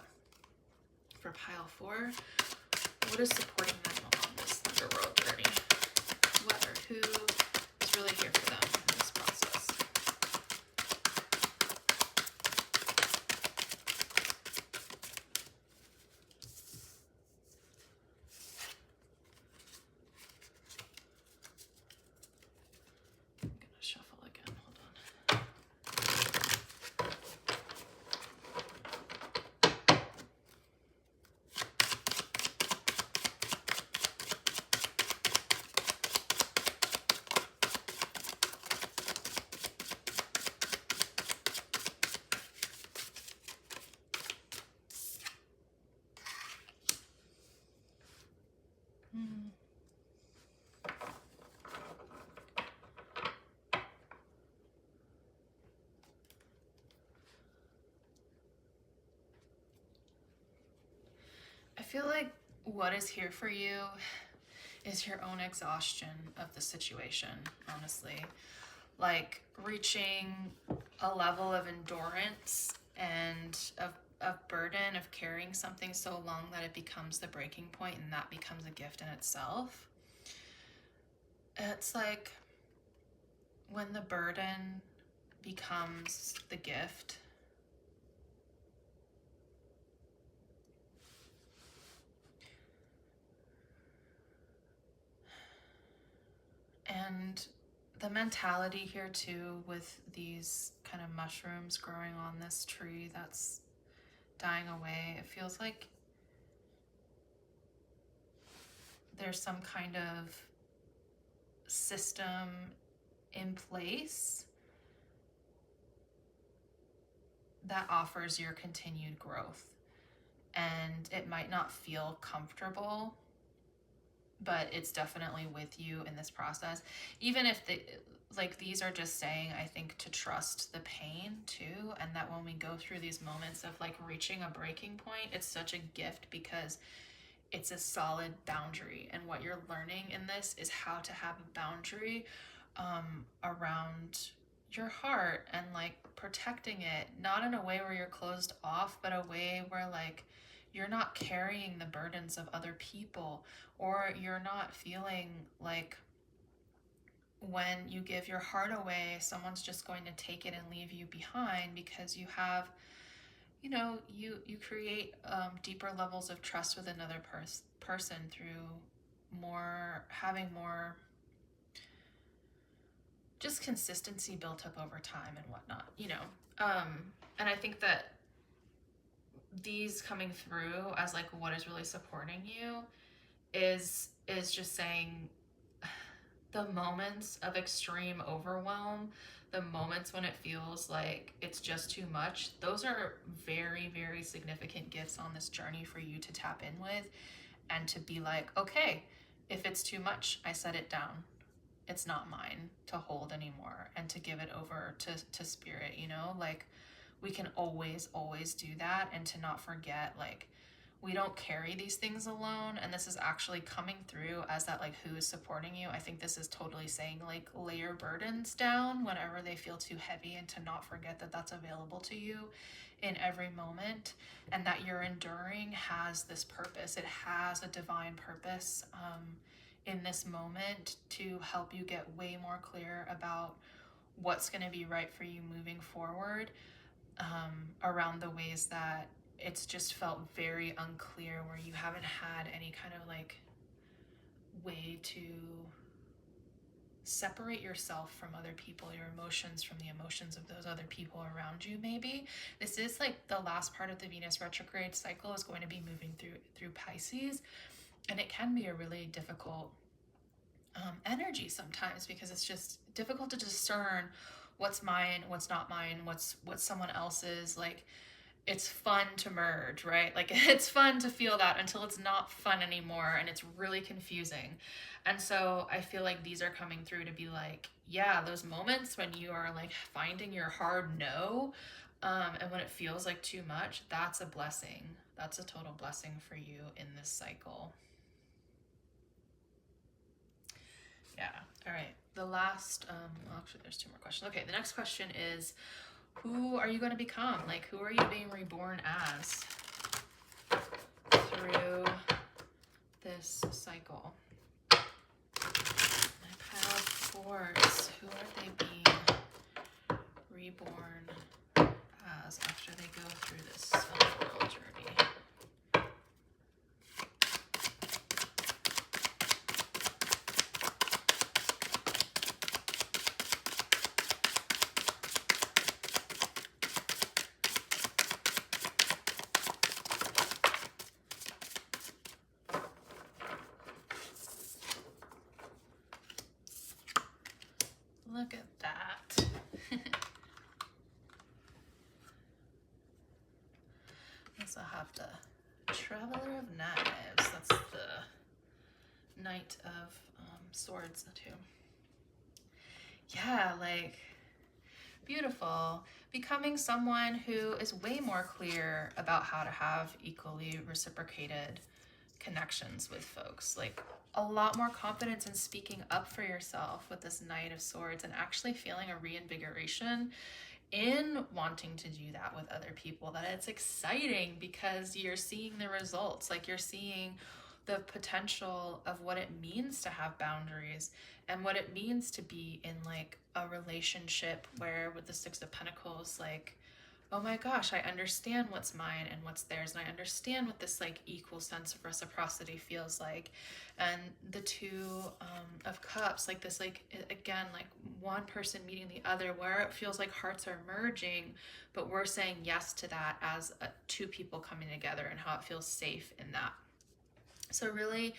for pile 4, what is supporting them on this underworld journey? What or who is really here for them in this process? I'm gonna shuffle again, hold on. Mm. I feel like what is here for you is your own exhaustion of the situation, honestly. Like reaching a level of endurance and of burden of carrying something so long that it becomes the breaking point and that becomes a gift in itself. It's like when the burden becomes the gift. And the mentality here too, with these kind of mushrooms growing on this tree that's dying away, it feels like there's some kind of system in place that offers your continued growth. And it might not feel comfortable, but it's definitely with you in this process. Even if these are just saying, I think, to trust the pain too, and that when we go through these moments of like reaching a breaking point, it's such a gift because it's a solid boundary. And what you're learning in this is how to have a boundary around your heart and like protecting it, not in a way where you're closed off, but a way where like you're not carrying the burdens of other people, or you're not feeling like when you give your heart away, someone's just going to take it and leave you behind, because you have, you know, you create deeper levels of trust with another person through having more just consistency built up over time and whatnot, you know. And I think that these coming through as like what is really supporting you is just saying the moments of extreme overwhelm, the moments when it feels like it's just too much, those are very, very significant gifts on this journey for you to tap in with and to be like, okay, if it's too much, I set it down. It's not mine to hold anymore, and to give it over to spirit, you know? Like we can always do that, and to not forget, like, we don't carry these things alone, and this is actually coming through as that, like, who is supporting you. I think this is totally saying, like, lay your burdens down whenever they feel too heavy, and to not forget that that's available to you in every moment, and that your enduring has this purpose. It has a divine purpose in this moment to help you get way more clear about what's going to be right for you moving forward, around the ways that it's just felt very unclear, where you haven't had any kind of like way to separate yourself from other people, your emotions from the emotions of those other people around you. Maybe this is like the last part of the Venus retrograde cycle is going to be moving through Pisces, and it can be a really difficult energy sometimes, because it's just difficult to discern what's mine, what's not mine, what's someone else's. Like, it's fun to merge, right? Like, it's fun to feel that until it's not fun anymore, and it's really confusing. And so I feel like these are coming through to be like, yeah, those moments when you are like finding your hard no, and when it feels like too much, that's a blessing. That's a total blessing for you in this cycle. Yeah. All right. The last, actually, there's two more questions. Okay. The next question is, who are you going to become? Like, who are you being reborn as through this cycle? I have Quartz. Who are they being reborn as after they go through this underworld journey? Look at that. I also have the Traveler of Knives. That's the Knight of Swords too. Yeah, like, beautiful. Becoming someone who is way more clear about how to have equally reciprocated connections with folks. Like, a lot more confidence in speaking up for yourself with this Knight of Swords, and actually feeling a reinvigoration in wanting to do that with other people. That it's exciting because you're seeing the results. Like, you're seeing the potential of what it means to have boundaries, and what it means to be in like a relationship where, with the Six of Pentacles, like, oh my gosh, I understand what's mine and what's theirs, and I understand what this like equal sense of reciprocity feels like. And the Two of Cups, like this, like, again, like one person meeting the other, where it feels like hearts are merging, but we're saying yes to that as two people coming together, and how it feels safe in that. So really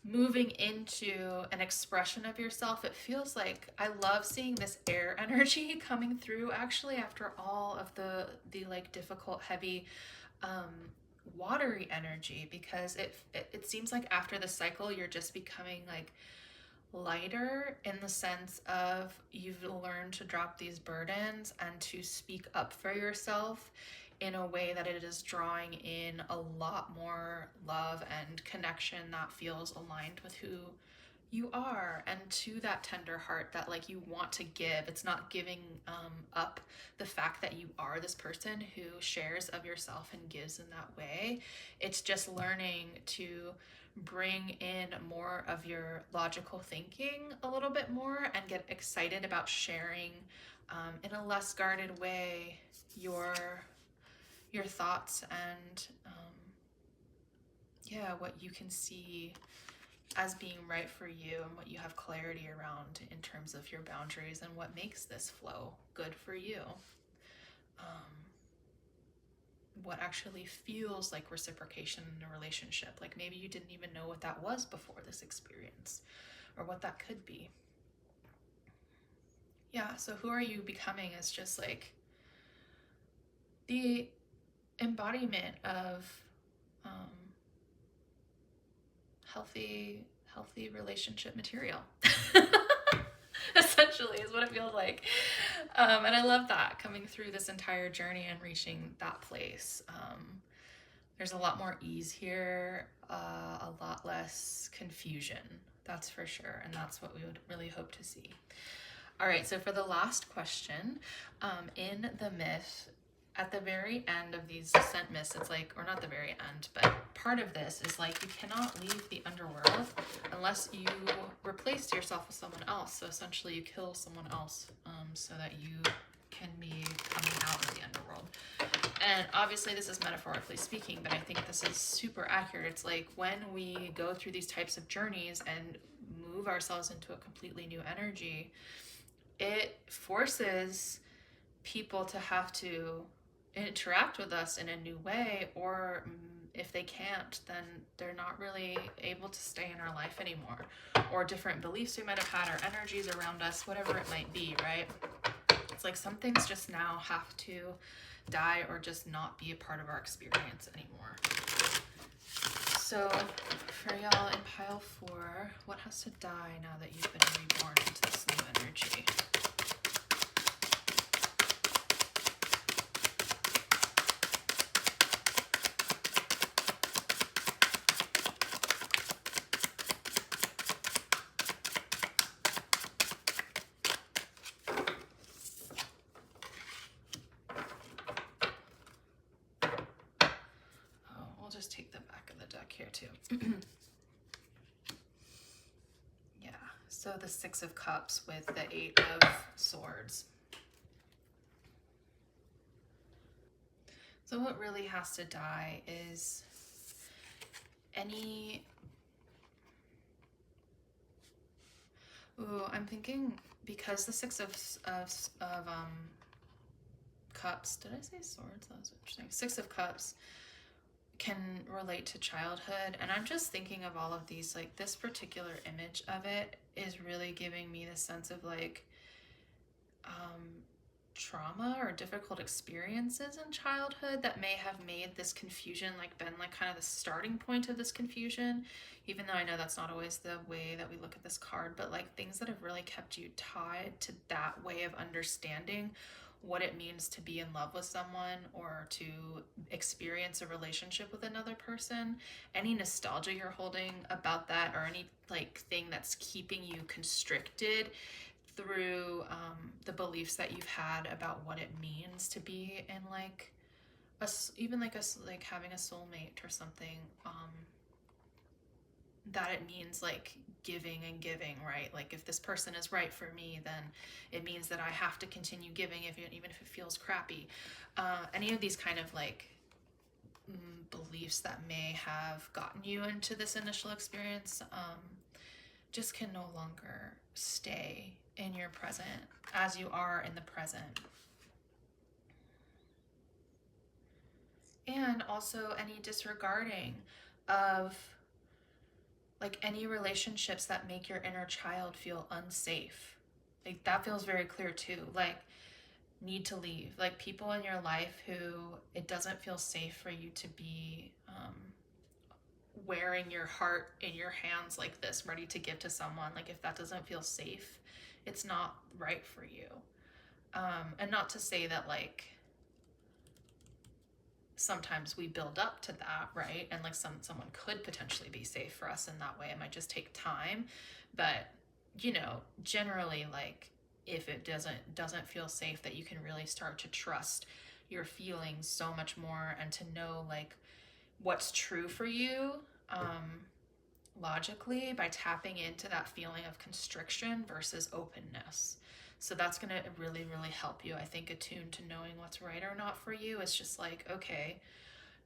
moving into an expression of yourself. It feels like, I love seeing this air energy coming through, actually, after all of the like difficult, heavy watery energy, because it seems like after the cycle you're just becoming like lighter, in the sense of you've learned to drop these burdens and to speak up for yourself in a way that it is drawing in a lot more love and connection that feels aligned with who you are, and to that tender heart that like you want to give. It's not giving up the fact that you are this person who shares of yourself and gives in that way. It's just learning to bring in more of your logical thinking a little bit more, and get excited about sharing in a less guarded way your thoughts, and yeah, what you can see as being right for you, and what you have clarity around in terms of your boundaries, and what makes this flow good for you. What actually feels like reciprocation in a relationship. Like, maybe you didn't even know what that was before this experience, or what that could be. Yeah, so who are you becoming is just like the embodiment of healthy relationship material. Essentially is what it feels like. And I love that, coming through this entire journey and reaching that place. There's a lot more ease here, a lot less confusion, that's for sure. And that's what we would really hope to see. All right, so for the last question, in the myth, at the very end of these descent myths, it's like, or not the very end, but part of this is like, you cannot leave the underworld unless you replace yourself with someone else. So essentially you kill someone else so that you can be coming out of the underworld. And obviously this is metaphorically speaking, but I think this is super accurate. It's like, when we go through these types of journeys and move ourselves into a completely new energy, it forces people to have to interact with us in a new way, or if they can't, then they're not really able to stay in our life anymore, or different beliefs we might have had, or energies around us, whatever it might be, right? It's like some things just now have to die, or just not be a part of our experience anymore. So for y'all in pile 4, what has to die now that you've been reborn into this new energy? Just take the back of the deck here too. Yeah, so the 6 of Cups with the 8 of Swords. So what really has to die is any... Ooh, I'm thinking, because the 6 of Cups, did I say Swords? That was interesting. 6 of Cups can relate to childhood, and I'm just thinking of all of these, like this particular image of it is really giving me the sense of like trauma or difficult experiences in childhood that may have made this confusion, like been like kind of the starting point of this confusion, even though I know that's not always the way that we look at this card, but like things that have really kept you tied to that way of understanding what it means to be in love with someone or to experience a relationship with another person. Any nostalgia you're holding about that, or any like thing that's keeping you constricted through the beliefs that you've had about what it means to be in like even like like having a soulmate or something, that it means like giving and giving, right? Like if this person is right for me, then it means that I have to continue giving even if it feels crappy. Any of these kind of like beliefs that may have gotten you into this initial experience just can no longer stay in your present as you are in the present. And also any disregarding of like any relationships that make your inner child feel unsafe. Like that feels very clear too. Like need to leave. Like people in your life who it doesn't feel safe for you to be wearing your heart in your hands like this, ready to give to someone. Like if that doesn't feel safe, it's not right for you. And not to say that like sometimes we build up to that, right? And like someone could potentially be safe for us in that way. It might just take time, but you know, generally like if it doesn't feel safe, that you can really start to trust your feelings so much more and to know like what's true for you logically by tapping into that feeling of constriction versus openness. So that's going to really, really help you, I think, attune to knowing what's right or not for you. It's just like, okay,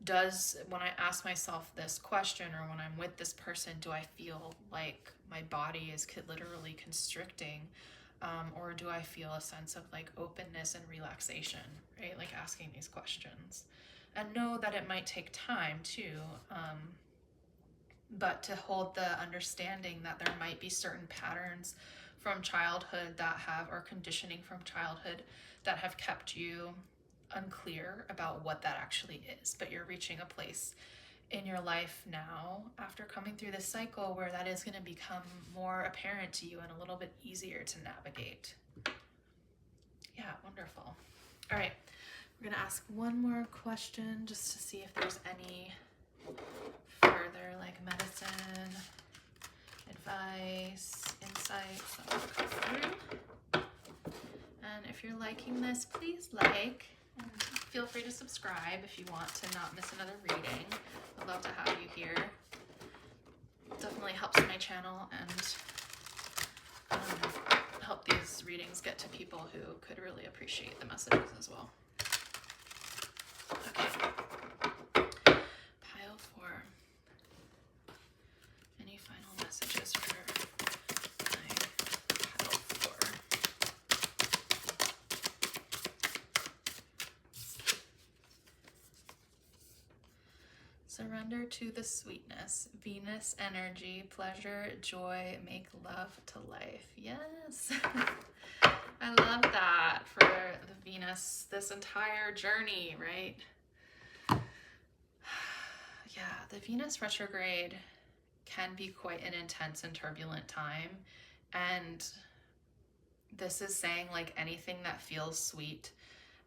when I ask myself this question or when I'm with this person, do I feel like my body is literally constricting? Or do I feel a sense of like openness and relaxation, right? Like asking these questions. And know that it might take time too, but to hold the understanding that there might be certain patterns from childhood or conditioning from childhood that have kept you unclear about what that actually is. But you're reaching a place in your life now after coming through this cycle where that is going to become more apparent to you and a little bit easier to navigate. Yeah, wonderful. All right, we're going to ask one more question just to see if there's any further like medicine, advice, insights that will come through. And if you're liking this, please like and feel free to subscribe if you want to not miss another reading. I'd love to have you here. It definitely helps my channel and help these readings get to people who could really appreciate the messages as well. Okay. Pile 4. Any final messages for my pile 4? Surrender to the sweetness. Venus energy, pleasure, joy, make love to life. Yes. I love that for the Venus, this entire journey, right? Yeah, the Venus retrograde can be quite an intense and turbulent time. And this is saying like anything that feels sweet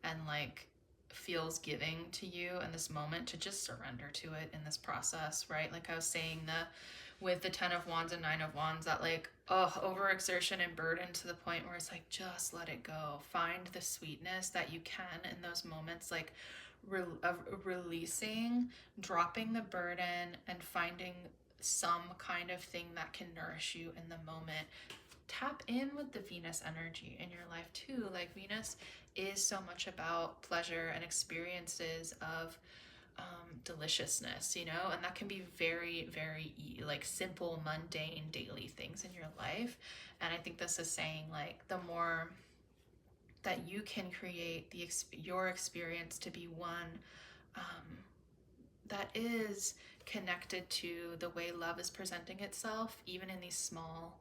and like feels giving to you in this moment, to just surrender to it in this process, right? Like I was saying, with the 10 of Wands and 9 of Wands, that like overexertion and burden to the point where it's like just let it go. Find the sweetness that you can in those moments, like of releasing, dropping the burden, and finding some kind of thing that can nourish you in the moment. Tap in with the Venus energy in your life too. Like Venus is so much about pleasure and experiences of deliciousness, you know, and that can be very, very like simple, mundane, daily things in your life. And I think this is saying like the more that you can create your experience to be one that is connected to the way love is presenting itself, even in these small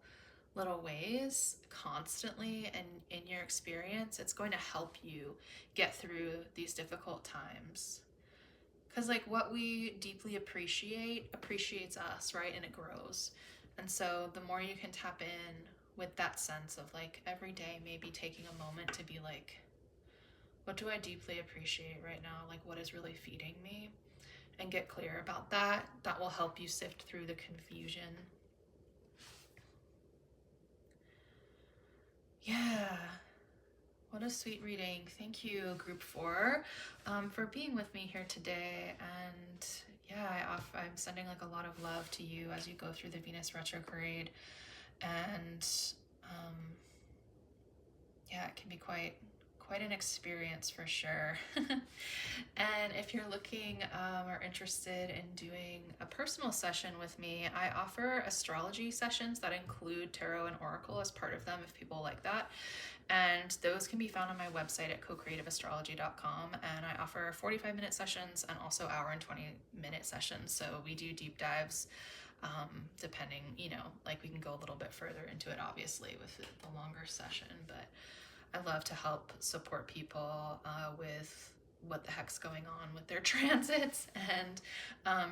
little ways constantly and in your experience, it's going to help you get through these difficult times. Because like what we deeply appreciate appreciates us, right? And it grows. And so the more you can tap in with that sense of like every day maybe taking a moment to be like, what do I deeply appreciate right now? Like what is really feeding me? And get clear about that. That will help you sift through the confusion. Yeah. What a sweet reading. Thank you, Group 4, for being with me here today. And yeah, I'm sending like a lot of love to you as you go through the Venus retrograde. And yeah, it can be quite an experience for sure. And if you're looking or interested in doing a personal session with me, I offer astrology sessions that include tarot and oracle as part of them if people like that. And those can be found on my website at cocreativeastrology.com. And I offer 45-minute sessions and also hour and 20-minute sessions. So we do deep dives depending, you know, like we can go a little bit further into it, obviously, with the longer session. But I love to help support people with what the heck's going on with their transits and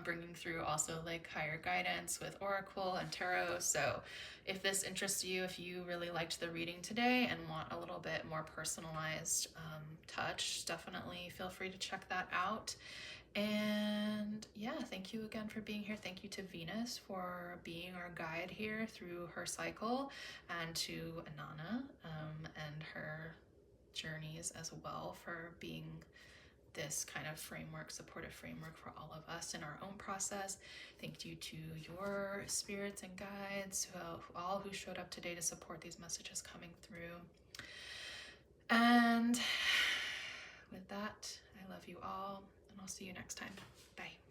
bringing through also like higher guidance with oracle and tarot. So if this interests you, if you really liked the reading today and want a little bit more personalized touch, definitely feel free to check that out. And yeah, thank you again for being here. Thank you to Venus for being our guide here through her cycle, and to Inanna and her journeys as well for being this kind of framework, supportive framework for all of us in our own process. Thank you to your spirits and guides, all who showed up today to support these messages coming through. And with that, I love you all, and I'll see you next time. Bye.